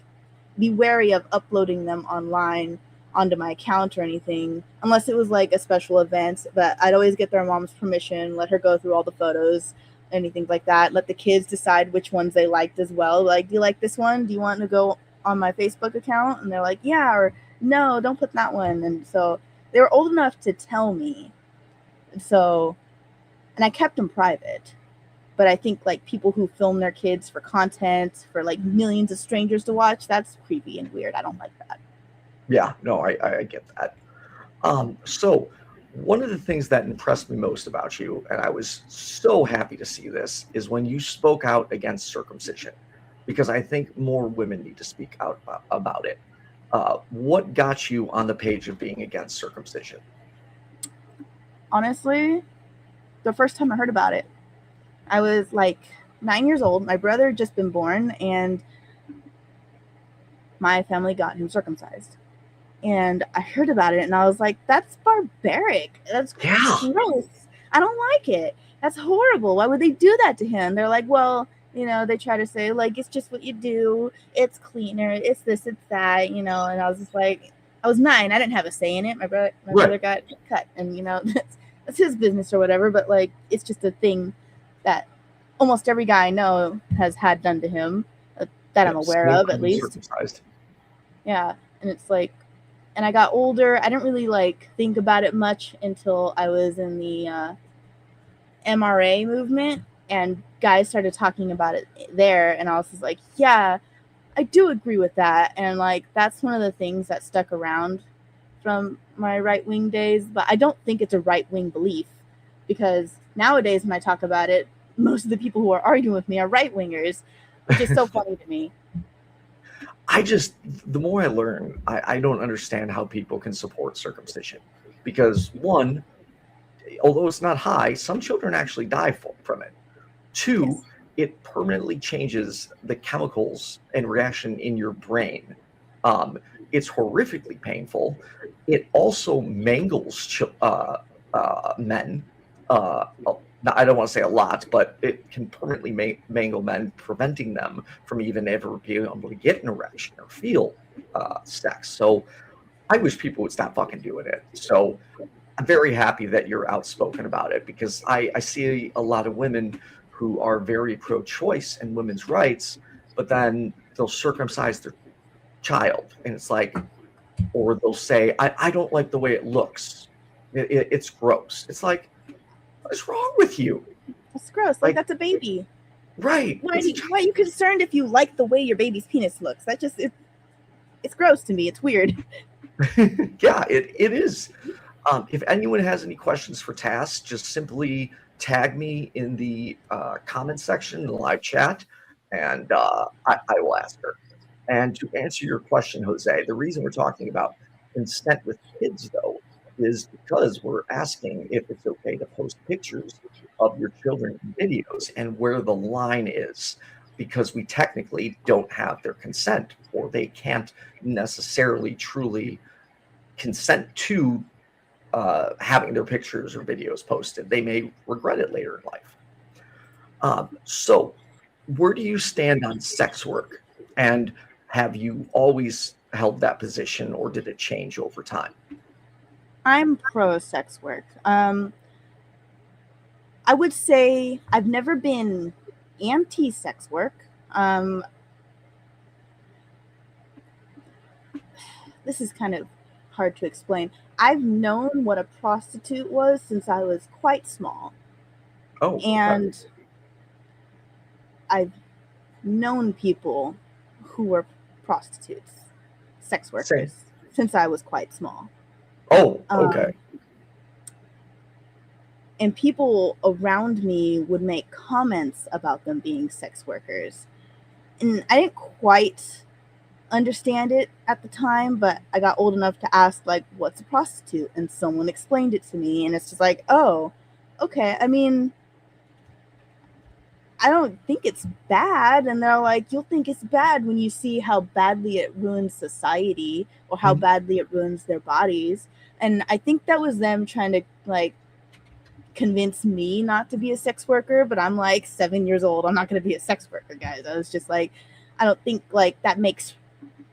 be wary of uploading them online onto my account or anything, unless it was like a special event. But I'd always get their mom's permission, let her go through all the photos, anything like that. Let the kids decide which ones they liked as well. Like, do you like this one? Do you want to go on my Facebook account? And they're like, yeah, or no, don't put that one. And so they were old enough to tell me. So, and I kept them private. But I think like people who film their kids for content for like millions of strangers to watch, that's creepy and weird. I don't like that.
Yeah, no, I get that. So one of the things that impressed me most about you, and I was so happy to see this, is when you spoke out against circumcision, because I think more women need to speak out about it. What got you on the page of being against circumcision?
Honestly, the first time I heard about it, I was like 9 years old. My brother had just been born, and my family got him circumcised. And I heard about it, and I was like, that's barbaric. That's gross. I don't like it. That's horrible. Why would they do that to him? They're like, well, they try to say, like, it's just what you do. It's cleaner. It's this, it's that, and I was just like, I was 9. I didn't have a say in it. My brother got cut, and, that's his business or whatever. But, like, it's just a thing that almost every guy I know has had done to him, that I'm aware of, at least.
Circumcised.
Yeah, and it's like, and I got older. I didn't really like think about it much until I was in the MRA movement, and guys started talking about it there, and I was just like, yeah, I do agree with that. And like that's one of the things that stuck around from my right-wing days. But I don't think it's a right-wing belief, because nowadays when I talk about it, most of the people who are arguing with me are right-wingers, which is so funny to me.
The more I learn, I don't understand how people can support circumcision, because one, although it's not high, some children actually die from it. Two, it permanently changes the chemicals and reaction in your brain. It's horrifically painful. It also mangles men. I don't want to say a lot, but it can permanently mangle men, preventing them from even ever being able to get an erection or feel sex. So I wish people would stop fucking doing it. So I'm very happy that you're outspoken about it, because I see a lot of women who are very pro-choice and women's rights, but then they'll circumcise their child, and it's like, or they'll say, I don't like the way it looks. It's gross. It's like, what is wrong with you?
It's gross. Like that's a baby.
Right.
Why are you concerned if you like the way your baby's penis looks? That just it's gross to me. It's weird.
Yeah, it is. If anyone has any questions for Tass, just simply tag me in the comment section in the live chat, and I will ask her. And to answer your question, Jose, the reason we're talking about consent with kids, though, is because we're asking if it's okay to post pictures of your children in videos and where the line is, because we technically don't have their consent, or they can't necessarily truly consent to having their pictures or videos posted. They may regret it later in life. So where do you stand on sex work? And have you always held that position, or did it change over time?
I'm pro sex work. I would say I've never been anti sex work. This is kind of hard to explain. I've known what a prostitute was since I was quite small.
Oh,
and
okay.
I've known people who were prostitutes, sex workers, since I was quite small.
Oh, okay.
And people around me would make comments about them being sex workers. And I didn't quite understand it at the time, but I got old enough to ask, like, what's a prostitute? And someone explained it to me, and it's just like, oh, okay. I mean, I don't think it's bad. And they're like, you'll think it's bad when you see how badly it ruins society, or how badly it ruins their bodies. And I think that was them trying to, like, convince me not to be a sex worker, but I'm like 7 years old. I'm not going to be a sex worker, guys. I was just like, I don't think like that makes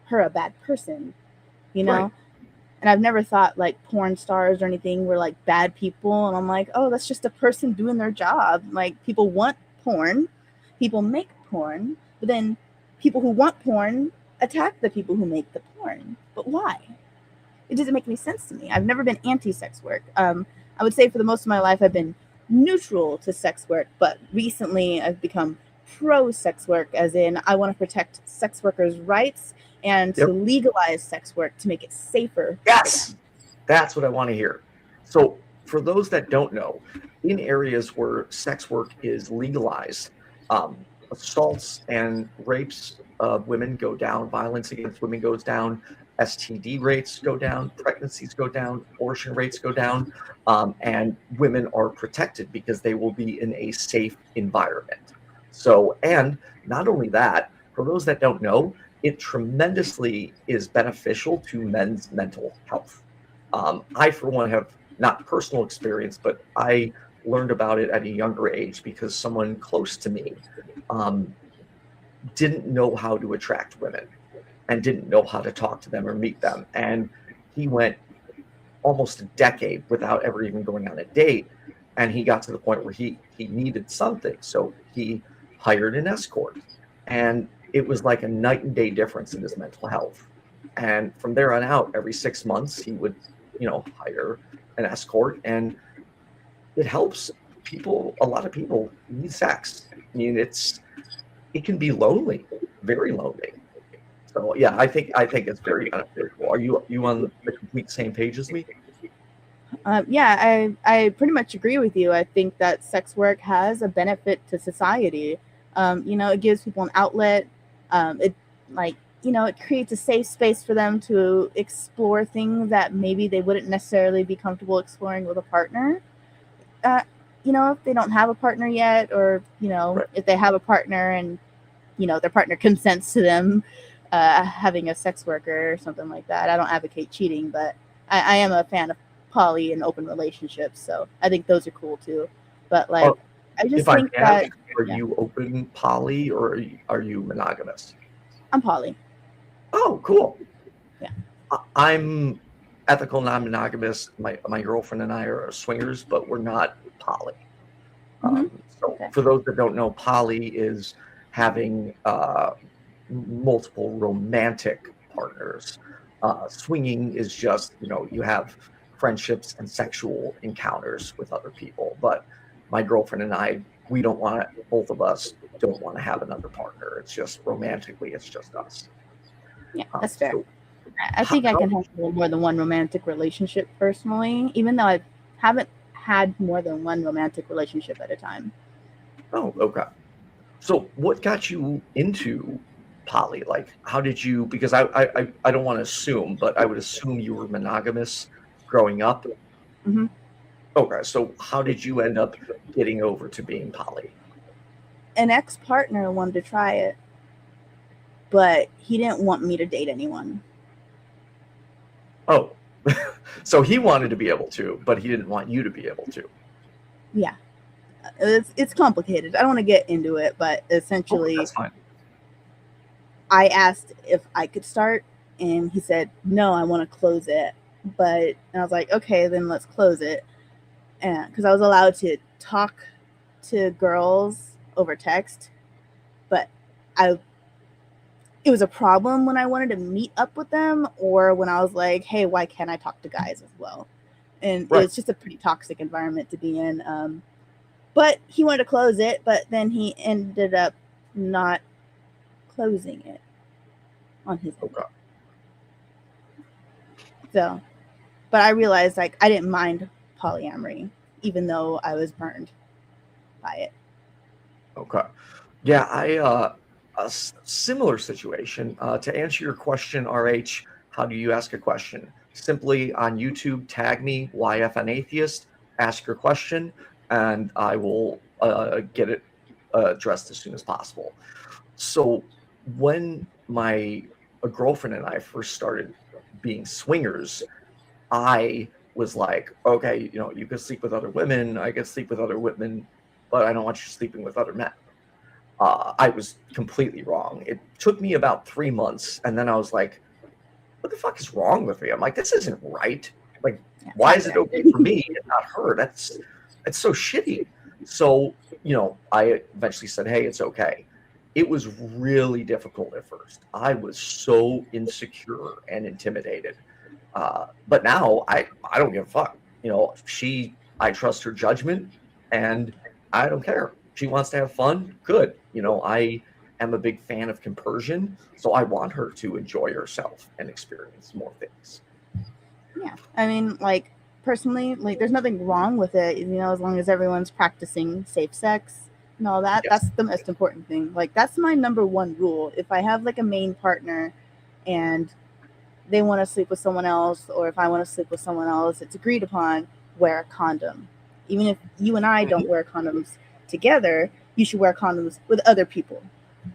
her a bad person, you know? Right. And I've never thought like porn stars or anything were like bad people. And I'm like, oh, that's just a person doing their job. Like, people want porn, people make porn, but then people who want porn attack the people who make the porn. But why? It doesn't make any sense to me. I've never been anti-sex work. I would say for the most of my life, I've been neutral to sex work, but recently I've become pro-sex work, as in I want to protect sex workers' rights and to legalize sex work to make it safer.
Yes, that's what I want to hear. So for those that don't know, in areas where sex work is legalized, assaults and rapes of women go down, violence against women goes down, STD rates go down, pregnancies go down, abortion rates go down, and women are protected because they will be in a safe environment. So, and not only that, for those that don't know, it tremendously is beneficial to men's mental health. I, for one, have not personal experience, but I learned about it at a younger age because someone close to me didn't know how to attract women and didn't know how to talk to them or meet them. And he went almost a decade without ever even going on a date. And he got to the point where he needed something. So he hired an escort. And it was like a night and day difference in his mental health. And from there on out, every 6 months, he would, hire an escort. And it helps people. A lot of people need sex. I mean, it can be lonely, very lonely. So yeah, I think it's very beneficial. Are you on the complete same page as me?
Yeah, I pretty much agree with you. I think that sex work has a benefit to society. It gives people an outlet. It creates a safe space for them to explore things that maybe they wouldn't necessarily be comfortable exploring with a partner. If they don't have a partner yet, or right. If they have a partner and their partner consents to them having a sex worker or something like that. I don't advocate cheating, but I am a fan of poly and open relationships, so I think those are cool too. But I just think that
are you open poly or are you monogamous?
I'm poly.
Oh, cool.
Yeah.
I'm ethical non-monogamous. My girlfriend and I are swingers, but we're not poly. For those that don't know, poly is having multiple romantic partners. Swinging is just, you have friendships and sexual encounters with other people. But my girlfriend and I, both of us don't want to have another partner. It's just romantically, it's just us.
Yeah, that's fair. I think I can handle more than one romantic relationship personally, even though I haven't had more than one romantic relationship at a time.
Oh, okay. So what got you into poly? Like, how did you? Because I don't want to assume, but I would assume you were monogamous growing up.
Mhm.
Okay, so how did you end up getting over to being poly?
An ex-partner wanted to try it, but he didn't want me to date anyone.
Oh, so he wanted to be able to, but he didn't want you to be able to.
Yeah, it's complicated. I don't want to get into it, but essentially,
That's fine.
I asked if I could start, and he said, no, I want to close it. And I was like, okay, then let's close it. And because I was allowed to talk to girls over text, but it was a problem when I wanted to meet up with them, or when I was like, hey, why can't I talk to guys as well? And
Right.
it was just a pretty toxic environment to be in. But he wanted to close it, but then he ended up not closing it on his end.
Okay.
So, but I realized like I didn't mind polyamory, even though I was burned by it.
Okay. Yeah, a similar situation. To answer your question, RH, how do you ask a question? Simply on YouTube, tag me YFN Atheist, ask your question, and I will get it addressed as soon as possible. So when my girlfriend and I first started being swingers, I was like, okay, you can sleep with other women, I can sleep with other women, but I don't want you sleeping with other men. I was completely wrong. It took me about 3 months, and then I was like, what the fuck is wrong with me? I'm like, this isn't right. Like, why is it okay for me and not her? That's so shitty. So, I eventually said, hey, it's okay. It was really difficult at first. I was so insecure and intimidated. But now I don't give a fuck. I trust her judgment, and I don't care. She wants to have fun. Good. I am a big fan of compersion, so I want her to enjoy herself and experience more things.
Yeah. I mean, like, personally, like, there's nothing wrong with it, as long as everyone's practicing safe sex and all that.
Yes.
That's the most important thing. Like, that's my number one rule. If I have like a main partner and they want to sleep with someone else, or if I want to sleep with someone else, it's agreed upon, wear a condom. Even if you and I don't wear condoms together, you should wear condoms with other people.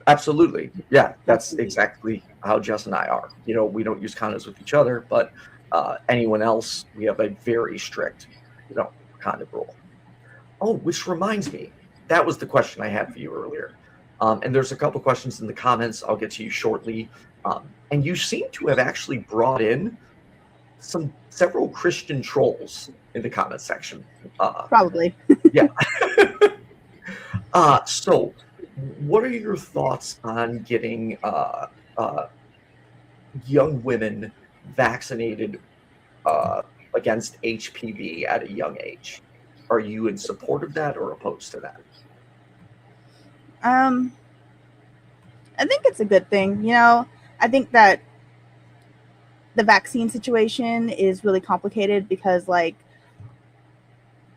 Absolutely. Yeah, that's exactly how Jess and I are. We don't use condoms with each other, but anyone else, we have a very strict, condom rule. Oh, which reminds me, that was the question I had for you earlier. And there's a couple questions in the comments. I'll get to you shortly. And you seem to have actually brought in several Christian trolls in the comment section.
Probably.
Yeah. So what are your thoughts on getting young women vaccinated against HPV at a young age? Are you in support of that or opposed to that?
I think it's a good thing. I think that the vaccine situation is really complicated because, like,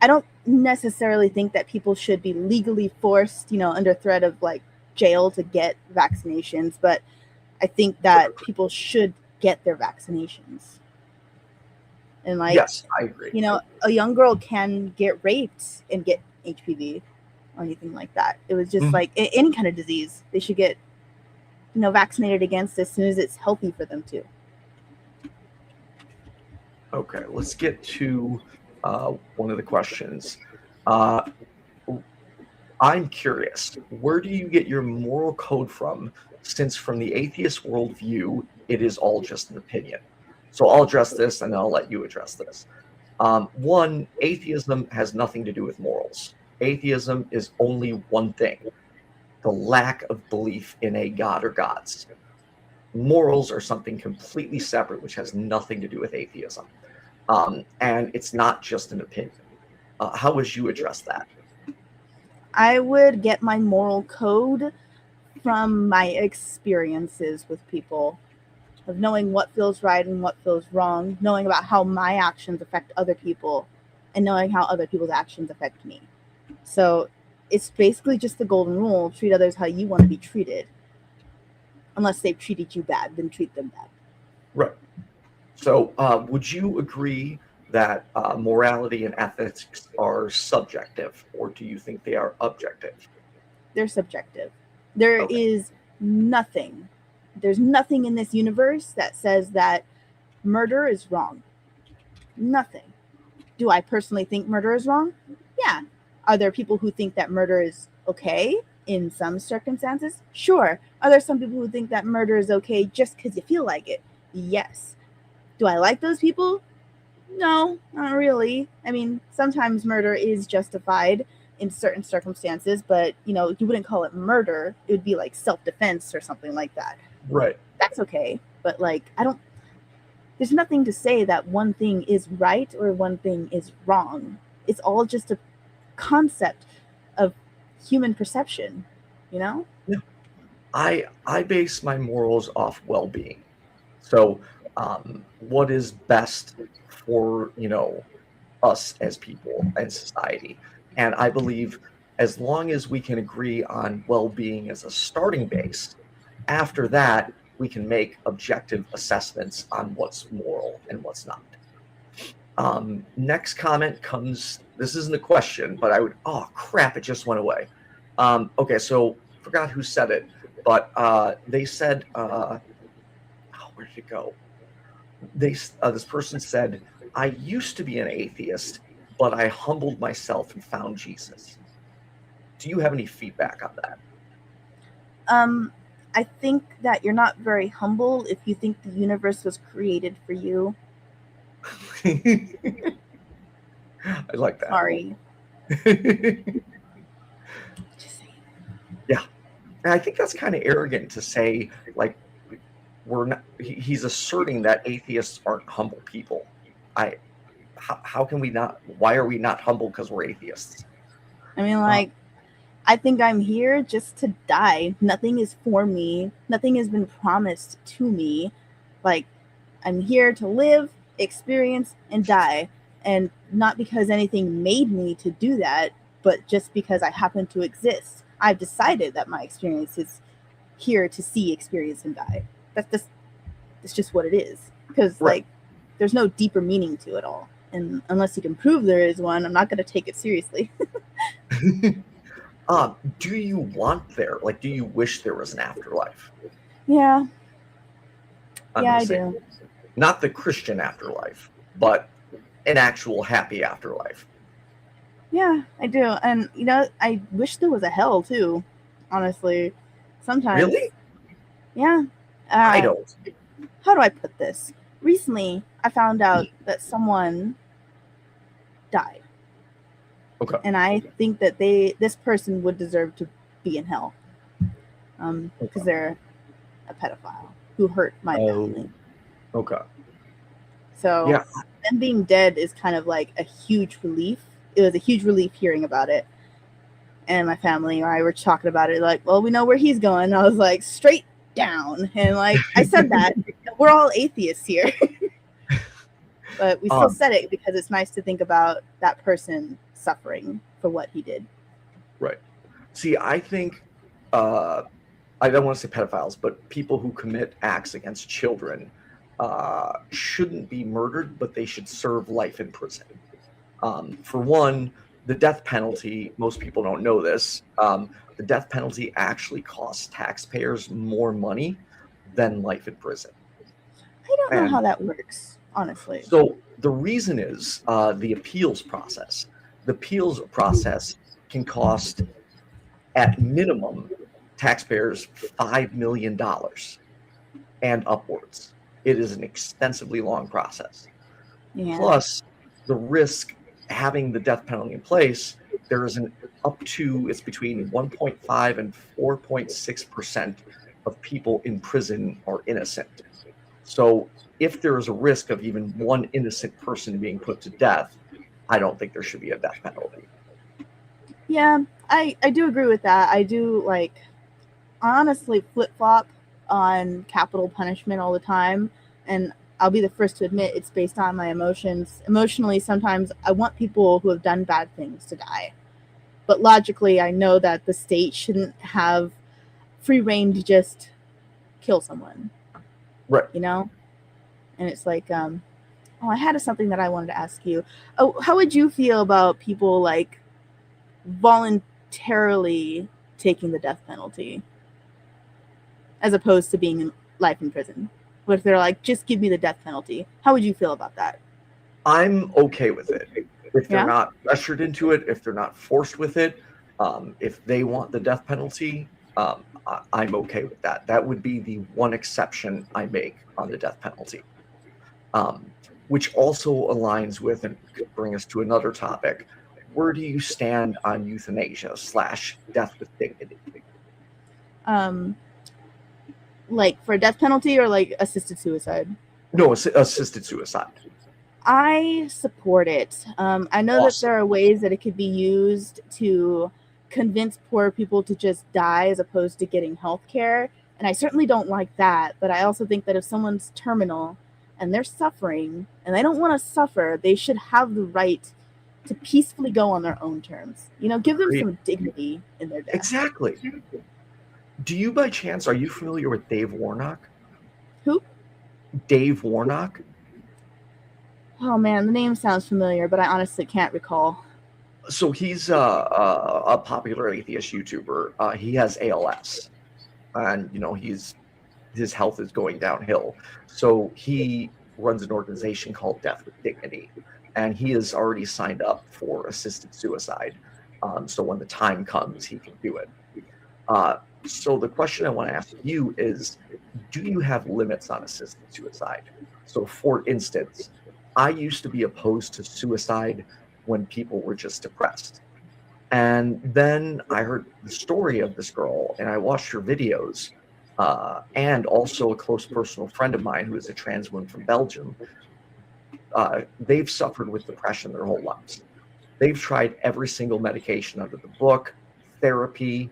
I don't necessarily think that people should be legally forced, under threat of like jail to get vaccinations, but I think that people should get their vaccinations. And like,
yes, I agree.
A young girl can get raped and get HPV or anything like that. It was just like any kind of disease they should get, vaccinated against as soon as it's healthy for them to.
Okay, let's get to one of the questions. I'm curious, where do you get your moral code from, since from the atheist worldview, it is all just an opinion? So I'll address this and then I'll let you address this. One, atheism has nothing to do with morals. Atheism is only one thing: the lack of belief in a god or gods. Morals are something completely separate, which has nothing to do with atheism. And it's not just an opinion. How would you address that?
I would get my moral code from my experiences with people, of knowing what feels right and what feels wrong, knowing about how my actions affect other people, and knowing how other people's actions affect me. So it's basically just the golden rule: treat others how you want to be treated. unless they've treated you bad, then treat them bad.
Right. So would you agree that morality and ethics are subjective, or do you think they are objective?
They're subjective. There is nothing. There's nothing in this universe that says that murder is wrong. Nothing. Do I personally think murder is wrong? Yeah. Are there people who think that murder is okay in some circumstances? Sure. Are there some people who think that murder is okay just because you feel like it? Yes. Do I like those people? No, not really. I mean, sometimes murder is justified in certain circumstances, but you wouldn't call it murder. It would be like self-defense or something like that.
Right.
That's okay. But there's nothing to say that one thing is right or one thing is wrong. It's all just a concept of human perception, Yeah.
I base my morals off well-being. So what is best for, us as people and society. And I believe as long as we can agree on well-being as a starting base, after that, we can make objective assessments on what's moral and what's not. Next comment comes, this isn't a question, but oh crap, it just went away. Okay, so forgot who said it, but they said, where did it go? This person said, I used to be an atheist, but I humbled myself and found Jesus. Do you have any feedback on that?
I think that you're not very humble if you think the universe was created for you.
I like that.
Sorry. Just saying.
Yeah. And I think that's kind of arrogant to say, like, we're not, he's asserting that atheists aren't humble people. How can we not, why are we not humble because we're atheists?
I mean, I think I'm here just to die. Nothing is for me. Nothing has been promised to me. Like, I'm here to live, experience, and die. And not because anything made me to do that, but just because I happen to exist. I've decided that my experience is here to see, experience, and die. That's just what it is. Because,
right.
There's no deeper meaning to it all. And unless you can prove there is one, I'm not going to take it seriously.
Do you want there? Like, do you wish there was an afterlife?
Yeah. I do.
Not the Christian afterlife, but an actual happy afterlife.
Yeah, I do. And, I wish there was a hell, too, honestly. Sometimes.
Really?
Yeah.
I don't.
How do I put this? Recently, I found out that someone died.
Okay.
And I think that this person would deserve to be in hell. Because they're a pedophile who hurt my family.
Okay.
So them being dead is kind of like a huge relief. It was a huge relief hearing about it. And my family and I were talking about it, like, well, we know where he's going. And I was like, straight down. And I said that. We're all atheists here. But we still said it because it's nice to think about that person suffering for what he did.
Right. See, I think, I don't want to say pedophiles, but people who commit acts against children shouldn't be murdered, but they should serve life in prison. For one, the death penalty, most people don't know this, the death penalty actually costs taxpayers more money than life in prison.
I don't know how that works, honestly.
So the reason is the appeals process. The appeals process can cost, at minimum, taxpayers $5 million and upwards. It is an extensively long process.
Yeah.
Plus, the risk having the death penalty in place, there is it's between 1.5 and 4.6% of people in prison are innocent. So if there is a risk of even one innocent person being put to death, I don't think there should be a death penalty.
Yeah, I do agree with that. I do honestly flip-flop on capital punishment all the time. And I'll be the first to admit it's based on my emotions. Emotionally, sometimes I want people who have done bad things to die. But logically, I know that the state shouldn't have free reign to just kill someone.
Right.
You know? And it's like, I had something that I wanted to ask you. Oh, how would you feel about people like voluntarily taking the death penalty as opposed to being in life in prison? What if they're like, just give me the death penalty? How would you feel about that?
I'm okay with it. If they're
Yeah?
not pressured into it, if they're not forced with it, if they want the death penalty, I'm okay with that. That would be the one exception I make on the death penalty. Which also aligns with, and could bring us to another topic, where do you stand on euthanasia / death with dignity?
Like for a death penalty or like assisted suicide?
No, assisted suicide.
I support it. I know that there are ways that it could be used to convince poor people to just die as opposed to getting health care. And I certainly don't like that. But I also think that if someone's terminal and they're suffering and they don't want to suffer, they should have the right to peacefully go on their own terms. You know, give them some dignity in their death.
Exactly. Do you, by chance, are you familiar with Dave Warnock?
Who?
Dave Warnock.
Oh man, the name sounds familiar, but I honestly can't recall.
So he's a popular atheist YouTuber. He has ALS, and you know his health is going downhill. So he runs an organization called Death with Dignity, and he has already signed up for assisted suicide. So when the time comes, he can do it. So the question I want to ask you is, do you have limits on assisted suicide? So for instance, I used to be opposed to suicide when people were just depressed. And then I heard the story of this girl and I watched her videos, and also a close personal friend of mine who is a trans woman from Belgium. They've suffered with depression their whole lives. They've tried every single medication under the book, therapy,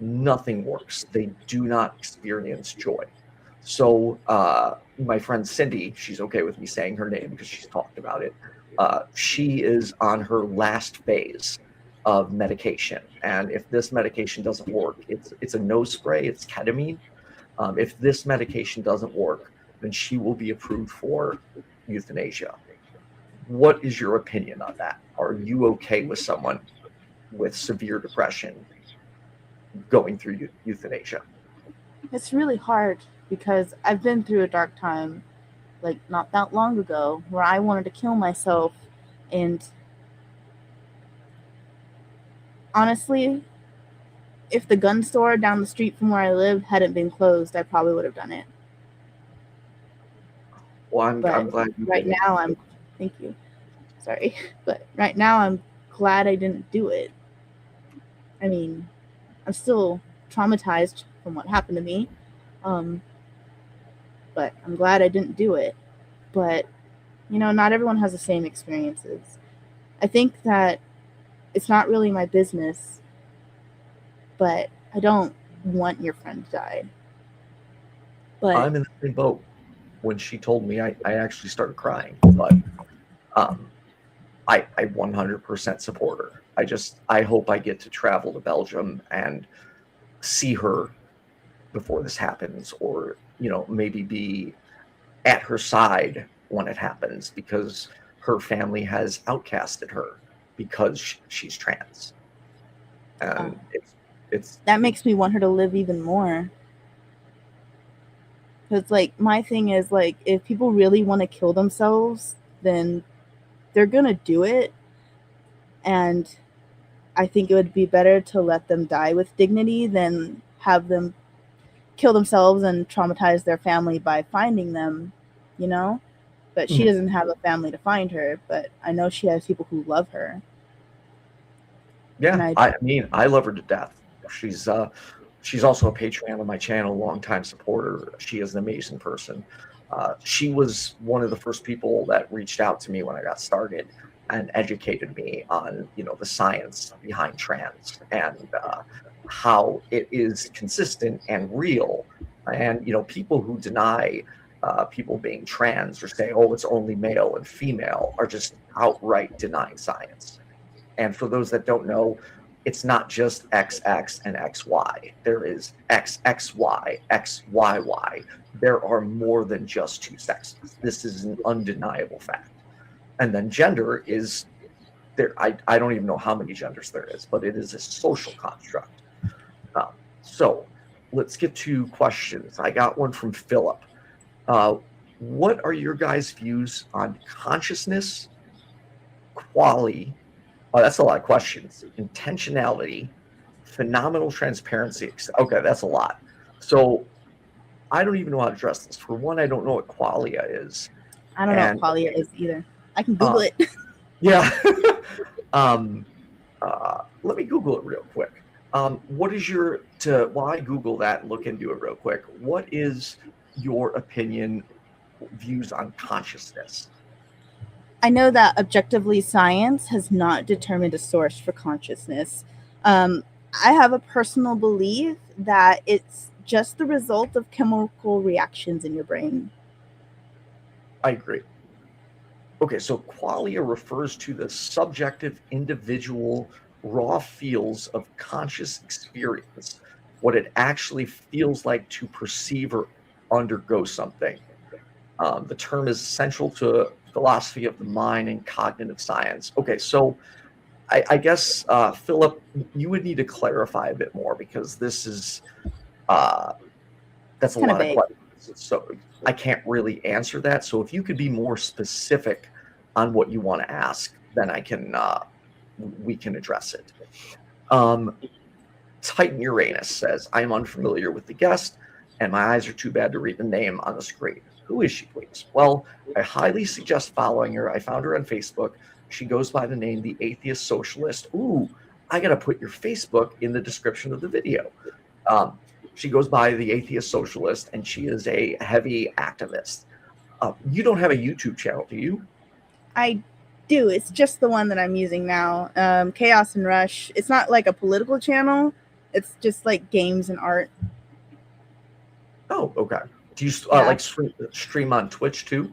nothing works. They do not experience joy. So my friend Cindy, she's okay with me saying her name because she's talked about it. She is on her last phase of medication. And if this medication doesn't work, it's a nose spray, it's ketamine. If this medication doesn't work, then she will be approved for euthanasia. What is your opinion on that? Are you okay with someone with severe depression going through euthanasia?
It's really hard because I've been through a dark time, like not that long ago, where I wanted to kill myself. And honestly, if the gun store down the street from where I live hadn't been closed, I probably would have done it.
Well, I'm glad you
right
did.
now thank you. Sorry. But right now I'm glad I didn't do it. I mean, I'm still traumatized from what happened to me. But I'm glad I didn't do it. But, you know, not everyone has the same experiences. I think that it's not really my business, but I don't want your friend to die. But
I'm in the same boat. When she told me, I actually started crying. But I 100% support her. I hope I get to travel to Belgium and see her before this happens, or maybe be at her side when it happens, because her family has outcasted her because she's trans, and it's
that makes me want her to live even more. Because like my thing is, like, if people really want to kill themselves, then they're gonna do it, and I think it would be better to let them die with dignity than have them kill themselves and traumatize their family by finding them, But she doesn't have a family to find her, but I know she has people who love her.
Yeah, I mean, I love her to death. She's also a Patreon on my channel, longtime supporter. She is an amazing person. She was one of the first people that reached out to me when I got started and educated me on, the science behind trans and how it is consistent and real. And, people who deny people being trans or say, oh, it's only male and female, are just outright denying science. And for those that don't know, it's not just XX and XY. There is XXY, XYY. There are more than just two sexes. This is an undeniable fact. And then gender is there. I don't even know how many genders there is, but it is a social construct. So let's get to questions. I got one from Philip. What are your guys' views on consciousness, quality? Oh, that's a lot of questions. Intentionality, phenomenal transparency. Okay, that's a lot. So I don't even know how to address this. For one, I don't know what qualia is.
I don't know what qualia is either. I can Google it.
Yeah. Let me Google it real quick. What is while I Google that and look into it real quick, what is your opinion, views on consciousness?
I know that objectively science has not determined a source for consciousness. I have a personal belief that it's just the result of chemical reactions in your brain.
I agree. Okay, so qualia refers to the subjective, individual, raw feels of conscious experience, what it actually feels like to perceive or undergo something. The term is central to philosophy of the mind and cognitive science. Okay, so I guess, Philip, you would need to clarify a bit more because this is, that's a lot of questions. So I can't really answer that. So if you could be more specific on what you want to ask, then we can address it. Titan Uranus says, I am unfamiliar with the guest and my eyes are too bad to read the name on the screen. Who is she, please? Well, I highly suggest following her. I found her on Facebook. She goes by the name The Atheist Socialist. Ooh, I got to put your Facebook in the description of the video. She goes by The Atheist Socialist, and she is a heavy activist. You don't have a YouTube channel, do you?
I do. It's just the one that I'm using now. Chaos and Rush. It's not like a political channel. It's just like games and art.
Oh, okay. Do you like stream on Twitch too?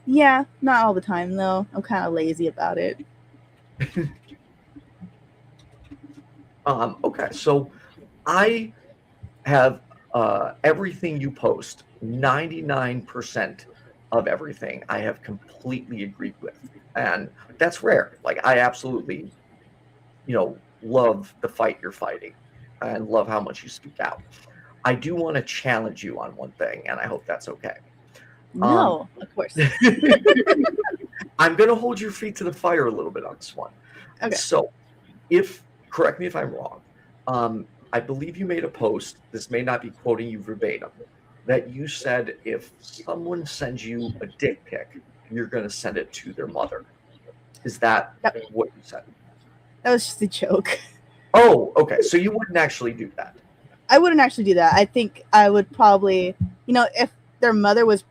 Yeah, not all the time though. I'm kind of lazy about it.
Okay, so I have everything you post, 99% of everything I have completely agreed with. And that's rare. Like I absolutely, love the fight you're fighting and love how much you speak out. I do want to challenge you on one thing, and I hope that's okay.
No, of course.
I'm going to hold your feet to the fire a little bit on this one.
Okay.
So, correct me if I'm wrong, I believe you made a post, this may not be quoting you verbatim, that you said if someone sends you a dick pic, you're going to send it to their mother. Is that what you said?
That was just a joke.
Oh, okay. So you wouldn't actually do that.
I wouldn't actually do that. I think I would probably, if their mother was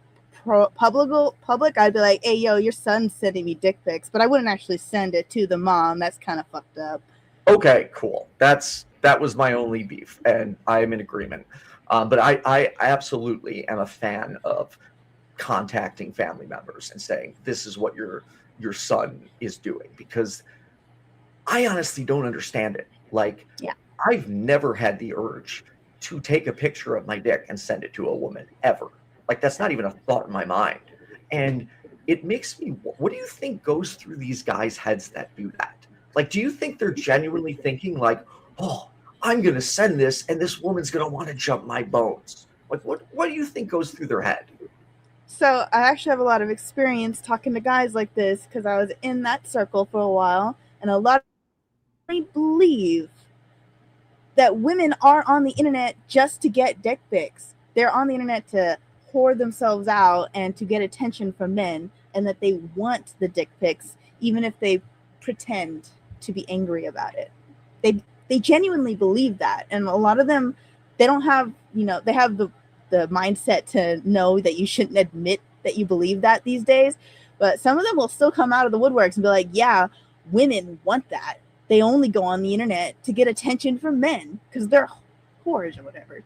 public, I'd be like, hey, yo, your son's sending me dick pics, but I wouldn't actually send it to the mom. That's kind of fucked up.
Okay, cool. That was my only beef, and I am in agreement. But I absolutely am a fan of contacting family members and saying, this is what your son is doing, because I honestly don't understand it. Like,
yeah.
I've never had the urge to take a picture of my dick and send it to a woman, ever. Like, that's not even a thought in my mind. And it makes me, what do you think goes through these guys' heads that do that? Like, do you think they're genuinely thinking like, oh, I'm going to send this and this woman's going to want to jump my bones? Like, what do you think goes through their head?
So I actually have a lot of experience talking to guys like this because I was in that circle for a while, and a lot of people believe that women are on the internet just to get dick pics. They're on the internet to whore themselves out and to get attention from men, and that they want the dick pics, even if they pretend to be angry about it. They genuinely believe that. And a lot of them, they don't have, they have the mindset to know that you shouldn't admit that you believe that these days. But some of them will still come out of the woodworks and be like, yeah, women want that. They only go on the internet to get attention from men because they're whores or whatever,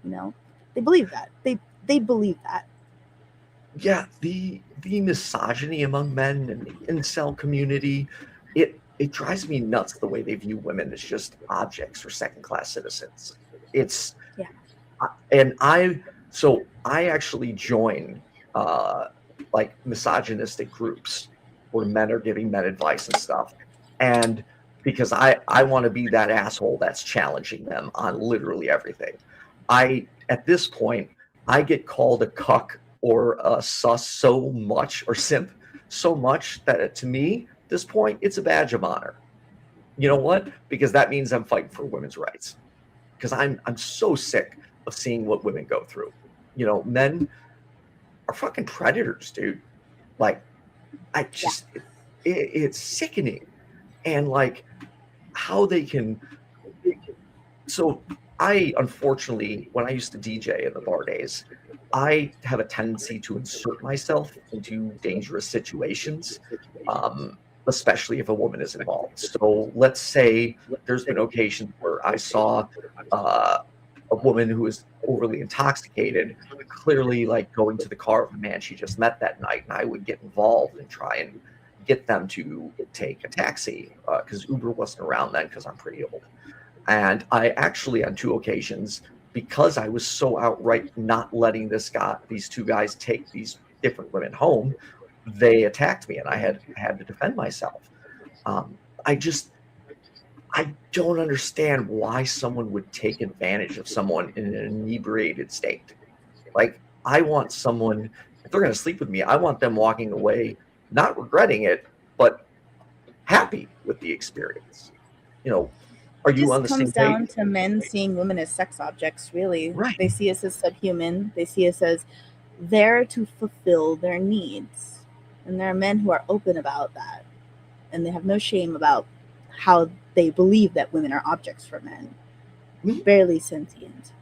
They believe that. They believe that. Yeah,
the misogyny among men and the incel community, it it drives me nuts the way they view women as just objects or second-class citizens. It's and I actually join like misogynistic groups where men are giving men advice and stuff, and because I want to be that asshole that's challenging them on literally everything. At this point I get called a cuck or a sus so much, or simp so much, that to me at this point it's a badge of honor. You know what? Because that means I'm fighting for women's rights. Because I'm so sick of seeing what women go through. You know, men are fucking predators, dude. Like, I just it's sickening. And like how they can. So I, unfortunately, when I used to DJ in the bar days, I have a tendency to insert myself into dangerous situations, especially if a woman is involved. So let's say there's been occasions where I saw a woman who was overly intoxicated, clearly like going to the car of the man she just met that night, and I would get involved and try and get them to take a taxi, because Uber wasn't around then because I'm pretty old. And I actually, on 2 occasions, because I was so outright not letting these 2 guys take these different women home, they attacked me, and I had to defend myself. I don't understand why someone would take advantage of someone in an inebriated state. Like, I want someone, if they're going to sleep with me, I want them walking away not regretting it, but happy with the experience. You know, are you on the same page?
It comes down to men seeing women as sex objects, really.
Right.
They see us as subhuman. They see us as there to fulfill their needs. And there are men who are open about that. And they have no shame about how they believe that women are objects for men. Barely sentient.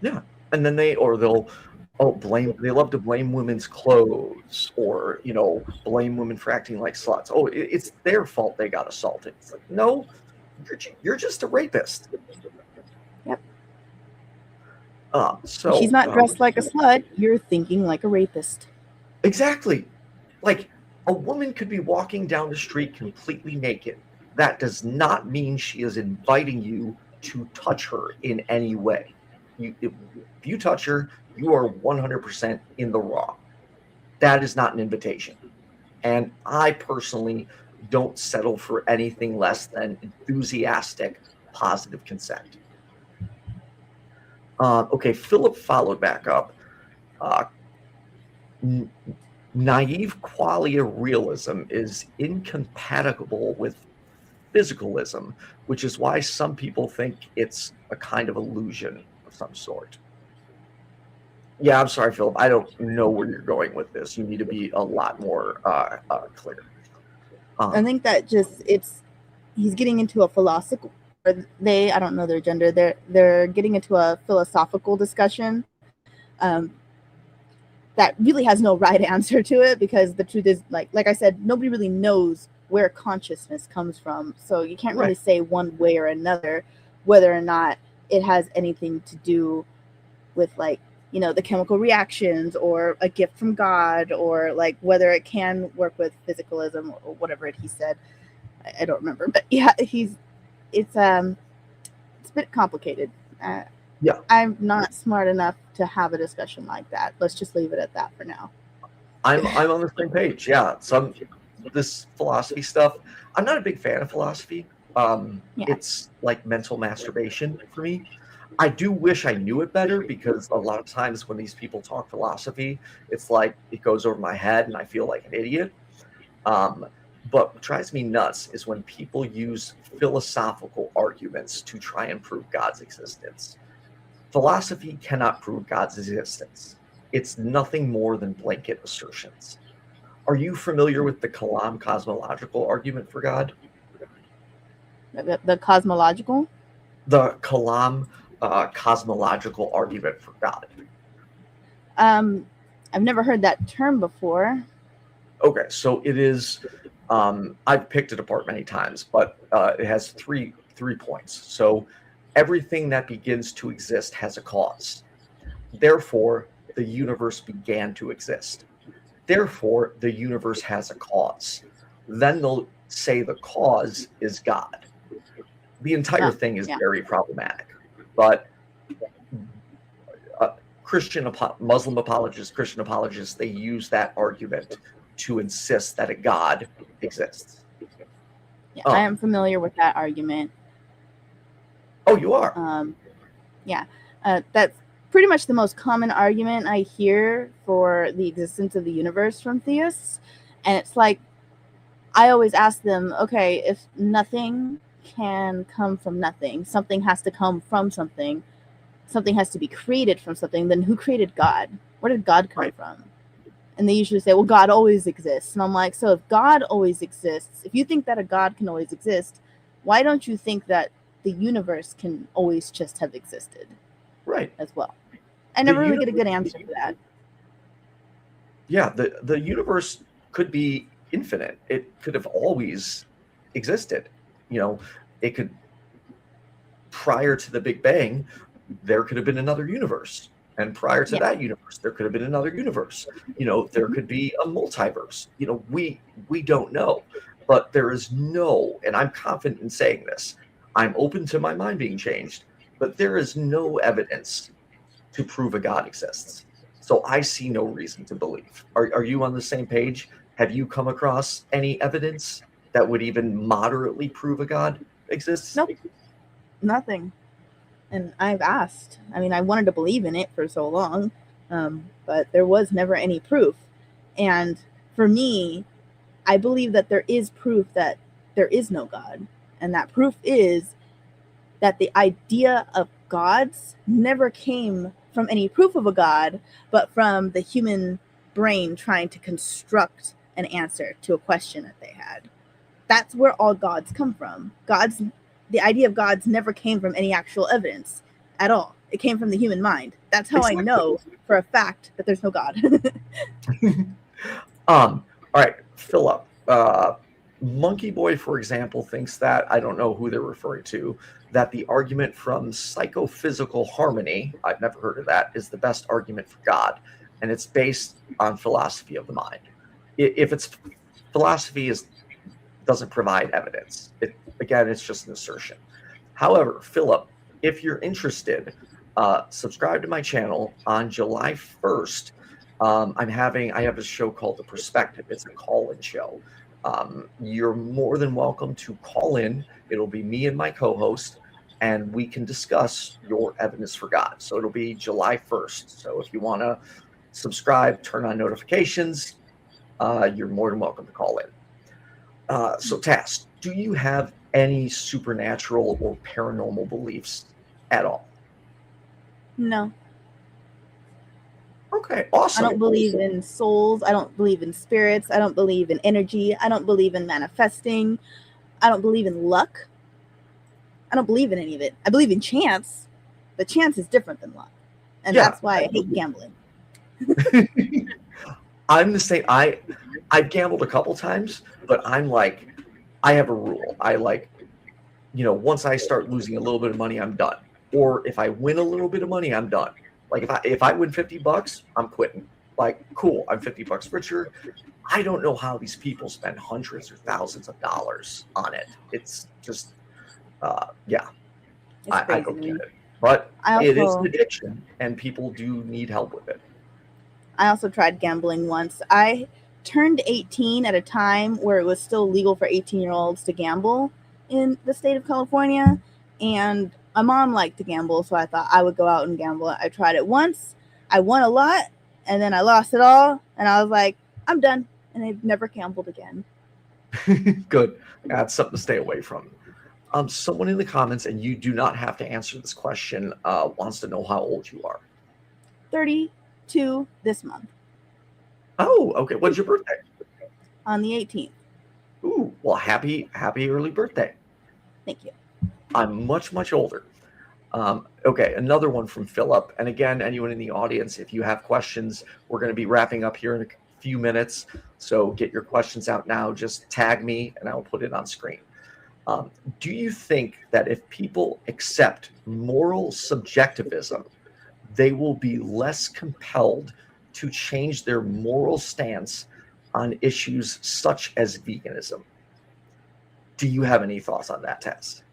Yeah. And then they'll they love to blame women's clothes, or, you know, blame women for acting like sluts. Oh, it's their fault they got assaulted. It's like, no, you're just a rapist.
Yep.
So
she's not dressed like a slut. You're thinking like a rapist.
Exactly. Like, a woman could be walking down the street completely naked. That does not mean she is inviting you to touch her in any way. If you touch her, you are 100% in the wrong. That is not an invitation. And I personally don't settle for anything less than enthusiastic, positive consent. Okay, Philip followed back up. Naive qualia realism is incompatible with physicalism, which is why some people think it's a kind of illusion of some sort. Yeah, I'm sorry, Philip. I don't know where you're going with this. You need to be a lot more clear.
I think that he's getting into a philosophical, or I don't know their gender. They're getting into a philosophical discussion that really has no right answer to it, because the truth is, like I said, nobody really knows where consciousness comes from. So you can't really say one way or another whether or not it has anything to do with, like, you know, the chemical reactions or a gift from God, or like whether it can work with physicalism or whatever he said. I don't remember, but yeah, it's a bit complicated.
Yeah,
I'm not smart enough to have a discussion like that. Let's just leave it at that for now.
I'm on the same page. Yeah, this philosophy stuff, I'm not a big fan of philosophy. It's like mental masturbation for me. I do wish I knew it better, because a lot of times when these people talk philosophy, it's like it goes over my head and I feel like an idiot. But what drives me nuts is when people use philosophical arguments to try and prove God's existence. Philosophy cannot prove God's existence. It's nothing more than blanket assertions. Are you familiar with the Kalam cosmological argument for God?
The cosmological?
The Kalam cosmological argument for God.
I've never heard that term before.
Okay, so it is. I've picked it apart many times, but it has three points. So everything that begins to exist has a cause. Therefore, the universe began to exist. Therefore, the universe has a cause. Then they'll say the cause is God. The entire thing is very problematic. But Muslim apologists, Christian apologists, they use that argument to insist that a God exists.
Yeah, I am familiar with that argument.
Oh, you are?
That's pretty much the most common argument I hear for the existence of the universe from theists. And it's like, I always ask them, okay, if nothing can come from nothing, something has to come from something, something has to be created from something, then who created God? Where did God come from? And they usually say, well, God always exists. And I'm like, so if God always exists, if you think that a God can always exist, why don't you think that the universe can always just have existed?
Right.
As well. I never really get a good answer to that.
Yeah, the universe could be infinite. It could have always existed. You know, it could, prior to the Big Bang, there could have been another universe. And prior to that universe, there could have been another universe. You know, there could be a multiverse. You know, we don't know. But there is no, and I'm confident in saying this, I'm open to my mind being changed, but there is no evidence to prove a God exists. So I see no reason to believe. Are you on the same page? Have you come across any evidence that would even moderately prove a God exists?
Nope. Nothing. And I've asked. I mean, I wanted to believe in it for so long, but there was never any proof. And for me, I believe that there is proof that there is no God. And that proof is that the idea of gods never came from any proof of a God, but from the human brain trying to construct an answer to a question that they had. That's where all gods come from. The idea of gods never came from any actual evidence at all. It came from the human mind. That's how I know for a fact that there's no God.
All right, Philip. Monkey Boy, for example, thinks that, I don't know who they're referring to, that the argument from psychophysical harmony, I've never heard of that, is the best argument for God. And it's based on philosophy of the mind. If it's philosophy doesn't provide evidence. Again, it's just an assertion. However, Philip, if you're interested, subscribe to my channel. On July 1st, I have a show called The Perspective. It's a call-in show. You're more than welcome to call in. It'll be me and my co-host, and we can discuss your evidence for God. So it'll be July 1st. So if you want to subscribe, turn on notifications, you're more than welcome to call in. So Tass, do you have any supernatural or paranormal beliefs at all?
No.
Okay, awesome.
I don't believe in souls. I don't believe in spirits. I don't believe in energy. I don't believe in manifesting. I don't believe in luck. I don't believe in any of it. I believe in chance, but chance is different than luck. And that's why I hate gambling.
I'm the same. I've gambled a couple times, but I'm like, I have a rule. I like, once I start losing a little bit of money, I'm done. Or if I win a little bit of money, I'm done. Like if I win $50, I'm quitting. Like, cool, I'm $50 richer. I don't know how these people spend hundreds or thousands of dollars on it. It's just, I don't get it. But it is an addiction, and people do need help with it.
I also tried gambling once. I turned 18 at a time where it was still legal for 18-year-olds to gamble in the state of California, and my mom liked to gamble, so I thought I would go out and gamble. I tried it once. I won a lot, and then I lost it all, and I was like, I'm done, and I've never gambled again.
Good. That's something to stay away from. Someone in the comments, and you do not have to answer this question, wants to know how old you are.
32 this month.
Oh, okay. When's your birthday?
On the 18th.
Ooh, well, happy early birthday.
Thank you.
I'm much older. Okay, another one from Philip. And again, anyone in the audience, if you have questions, we're going to be wrapping up here in a few minutes. So get your questions out now. Just tag me and I'll put it on screen. Do you think that if people accept moral subjectivism, they will be less compelled to change their moral stance on issues such as veganism? Do you have any thoughts on that, Tess?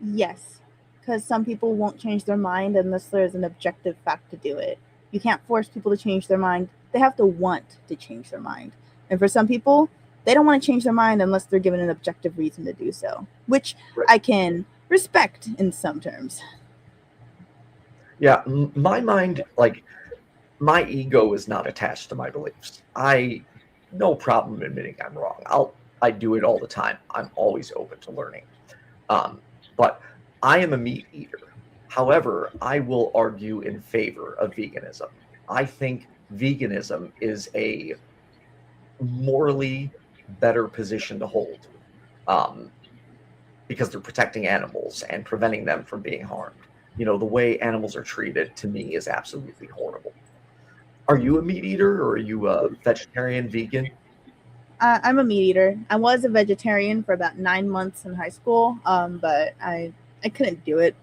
Yes, because some people won't change their mind unless there's an objective fact to do it. You can't force people to change their mind. They have to want to change their mind. And for some people, they don't want to change their mind unless they're given an objective reason to do so, which
Right.
I can respect in some terms.
Yeah, my mind, like, my ego is not attached to my beliefs. No problem admitting I'm wrong. I do it all the time. I'm always open to learning. But I am a meat eater. However, I will argue in favor of veganism. I think veganism is a morally better position to hold, because they're protecting animals and preventing them from being harmed. You know, the way animals are treated, to me, is absolutely horrible. Are you a meat eater, or are you a vegetarian, vegan?
I'm a meat eater. I was a vegetarian for about 9 months in high school, but I couldn't do it,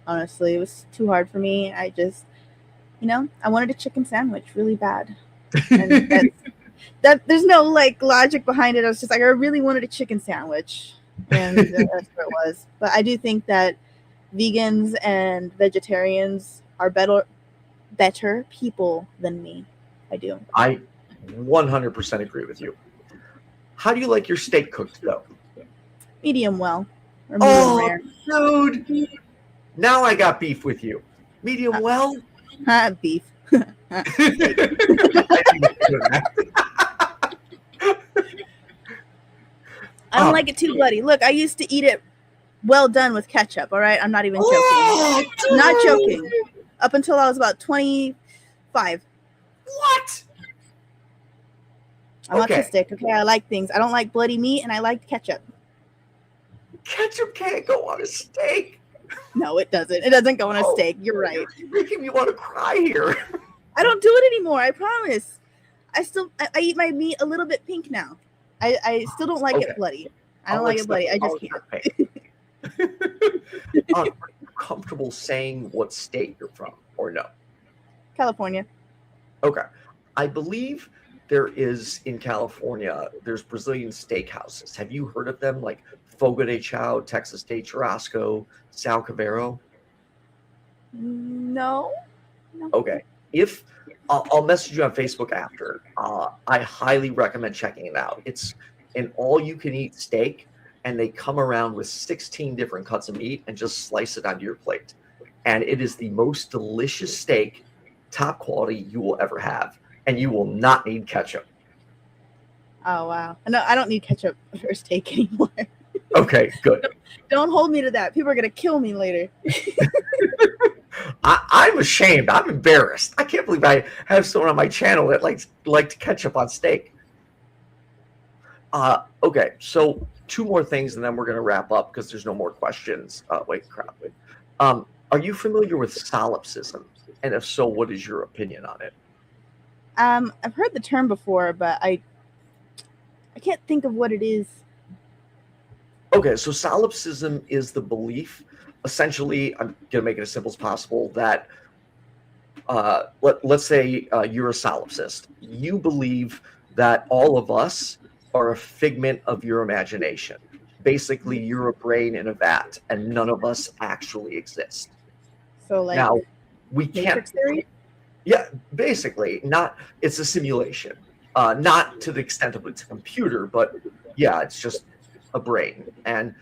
honestly. It was too hard for me. I just, I wanted a chicken sandwich really bad. And there's no like logic behind it. I was just like, I really wanted a chicken sandwich, and that's what it was. But I do think that vegans and vegetarians are better people than me. I do.
I 100% agree with you. How do you like your steak cooked, though?
Medium well, or medium rare.
Dude, now I got beef with you. Medium well?
Beef. I don't like it too bloody. Look, I used to eat it well done with ketchup, all right? I'm not even joking. I'm not joking. Up until I was about 25.
What?
I'm autistic, okay? I like things. I don't like bloody meat, and I like ketchup.
Ketchup can't go on a steak.
No, it doesn't. It doesn't go on a steak. You're right.
You're making me want to cry here.
I don't do it anymore. I promise. I eat my meat a little bit pink now. I still don't like it bloody. I don't like it bloody. I just can't.
Are you comfortable saying what state you're from, or no?
California.
Okay. I believe there is in California, there's Brazilian steakhouses. Have you heard of them? Like Fogo de Chao, Texas de Churrasco, Sal Cavero?
No.
Okay. If I'll message you on Facebook after. I highly recommend checking it out. It's an all-you-can-eat steak, and they come around with 16 different cuts of meat and just slice it onto your plate. And it is the most delicious steak, top quality, you will ever have. And you will not need ketchup.
Oh, wow. No, I don't need ketchup for steak anymore.
Okay, good.
Don't hold me to that. People are going to kill me later.
I'm ashamed. I'm embarrassed. I can't believe I have someone on my channel that likes ketchup on steak. Okay, so 2 more things, and then we're going to wrap up because there's no more questions. Wait. Are you familiar with solipsism? And if so, what is your opinion on it?
I've heard the term before, but I can't think of what it is.
Okay, so solipsism is the belief, essentially, I'm going to make it as simple as possible, that let's say you're a solipsist. You believe that all of us are a figment of your imagination. Basically, you're a brain in a vat, and none of us actually exist.
So, like,
now, we
Matrix
can't.
theory?
Yeah, basically, it's a simulation. Not to the extent of it's a computer, but yeah, it's just a brain. And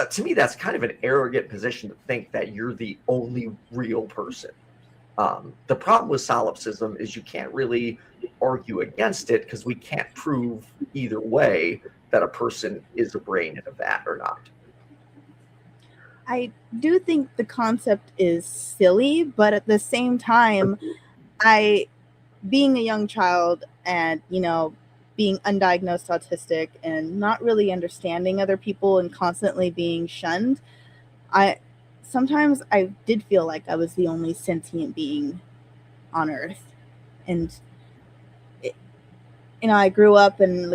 to me, that's kind of an arrogant position to think that you're the only real person. The problem with solipsism is you can't really argue against it because we can't prove either way that a person is a brain in a vat or not.
I do think the concept is silly, but at the same time, being a young child and, being undiagnosed autistic and not really understanding other people and constantly being shunned, sometimes I did feel like I was the only sentient being on Earth. And, I grew up and,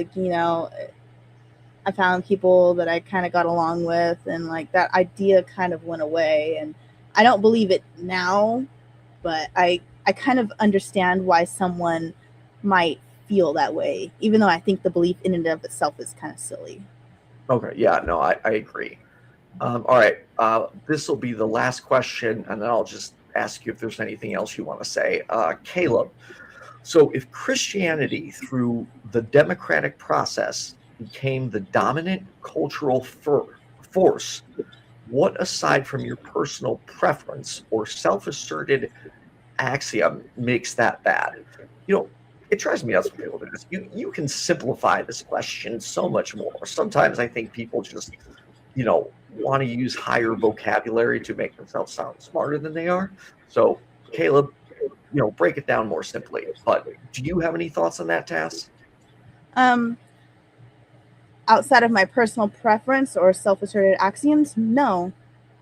I found people that I kind of got along with, and that idea kind of went away. And I don't believe it now, but I kind of understand why someone might feel that way, even though I think the belief in and of itself is kind of silly.
Okay, yeah, no, I agree. All right, this will be the last question, and then I'll just ask you if there's anything else you want to say. Caleb, so if Christianity, through the democratic process, became the dominant cultural force, what, aside from your personal preference or self-asserted axiom, makes that bad? It drives me nuts when people do this. You can simplify this question so much more. Sometimes I think people just, want to use higher vocabulary to make themselves sound smarter than they are. So, Caleb, break it down more simply. But do you have any thoughts on that, Tass?
Outside of my personal preference or self-asserted axioms, no,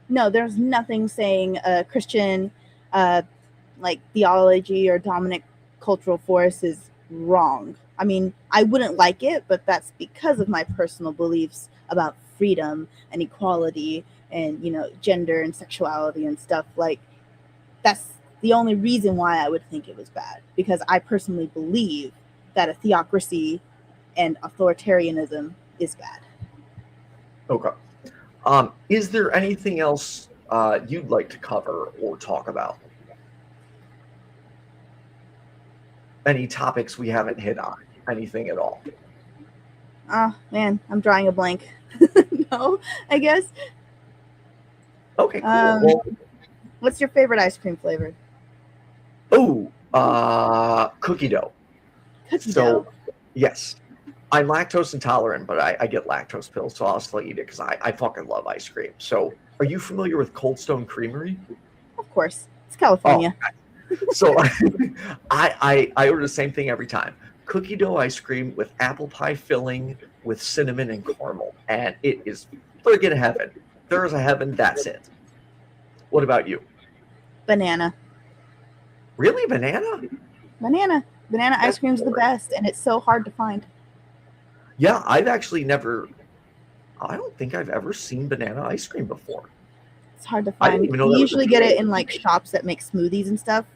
there's nothing saying Christian theology or dominant cultural force is wrong. I mean, I wouldn't like it, but that's because of my personal beliefs about freedom and equality and gender and sexuality and stuff. Like, that's the only reason why I would think it was bad, because I personally believe that a theocracy and authoritarianism is bad.
Okay. Is there anything else you'd like to cover or talk about? Any topics we haven't hit on? Anything at all?
Man, I'm drawing a blank. No, I guess.
Okay, cool.
What's your favorite ice cream flavor?
Oh, cookie dough.
Cookie dough.
Yes. I'm lactose intolerant, but I get lactose pills, so I'll still eat it because I fucking love ice cream. So, are you familiar with Cold Stone Creamery?
Of course. It's California.
Oh, so I order the same thing every time. Cookie dough ice cream with apple pie filling with cinnamon and caramel. And it is friggin' heaven. There's a heaven, that's it. What about you?
Banana.
Really? Banana?
Banana ice cream's the best, and it's so hard to find.
Yeah, I've actually I don't think I've ever seen banana ice cream before.
It's hard to find. You usually get it in like shops that make smoothies and stuff.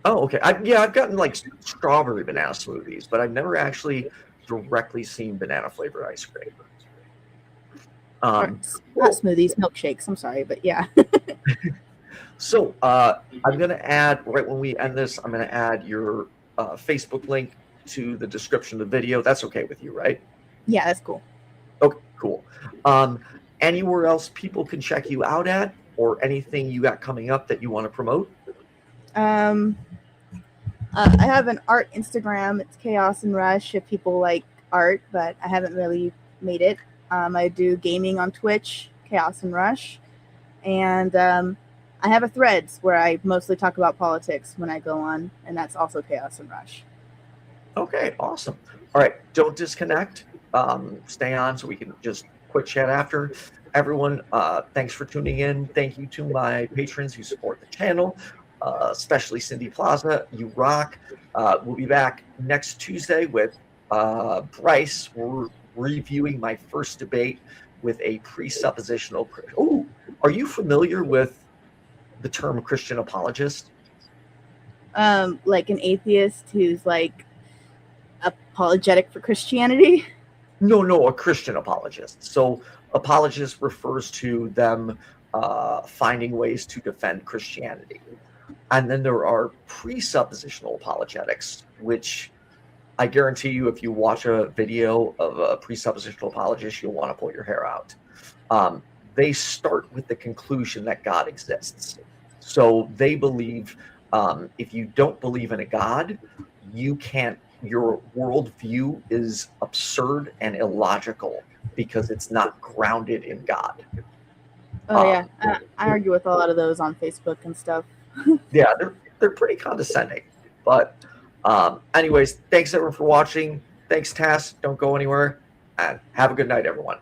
Oh, okay. I've gotten like strawberry banana smoothies, but I've never actually directly seen banana flavored ice cream.
Not smoothies, milkshakes. I'm sorry, but yeah.
So I'm going to add, right when we end this, I'm going to add your Facebook link to the description of the video. That's okay with you, right?
Yeah, that's cool.
Okay, cool. Anywhere else people can check you out at, or anything you got coming up that you want to promote?
I have an art Instagram. It's Chaos and Rush if people like art, but I haven't really made it. I do gaming on Twitch, Chaos and Rush, and I have a Threads where I mostly talk about politics when I go on, and that's also Chaos and Rush.
Okay, awesome. All right, don't disconnect. Stay on so we can just quick chat after. Everyone, thanks for tuning in. Thank you to my patrons who support the channel, especially Cindy Plaza. You rock. We'll be back next Tuesday with Bryce. We're reviewing my first debate with a presuppositional. Oh, are you familiar with the term Christian apologist?
Like an atheist who's like apologetic for Christianity?
No, a Christian apologist. So apologist refers to them finding ways to defend Christianity. And then there are presuppositional apologetics, which I guarantee you, if you watch a video of a presuppositional apologist, you'll want to pull your hair out. They start with the conclusion that God exists. So they believe if you don't believe in a God, your worldview is absurd and illogical because it's not grounded in God.
Oh yeah, I argue with a lot of those on Facebook and stuff.
Yeah, they're pretty condescending. But anyways, thanks everyone for watching. Thanks, Tass. Don't go anywhere. And have a good night, everyone.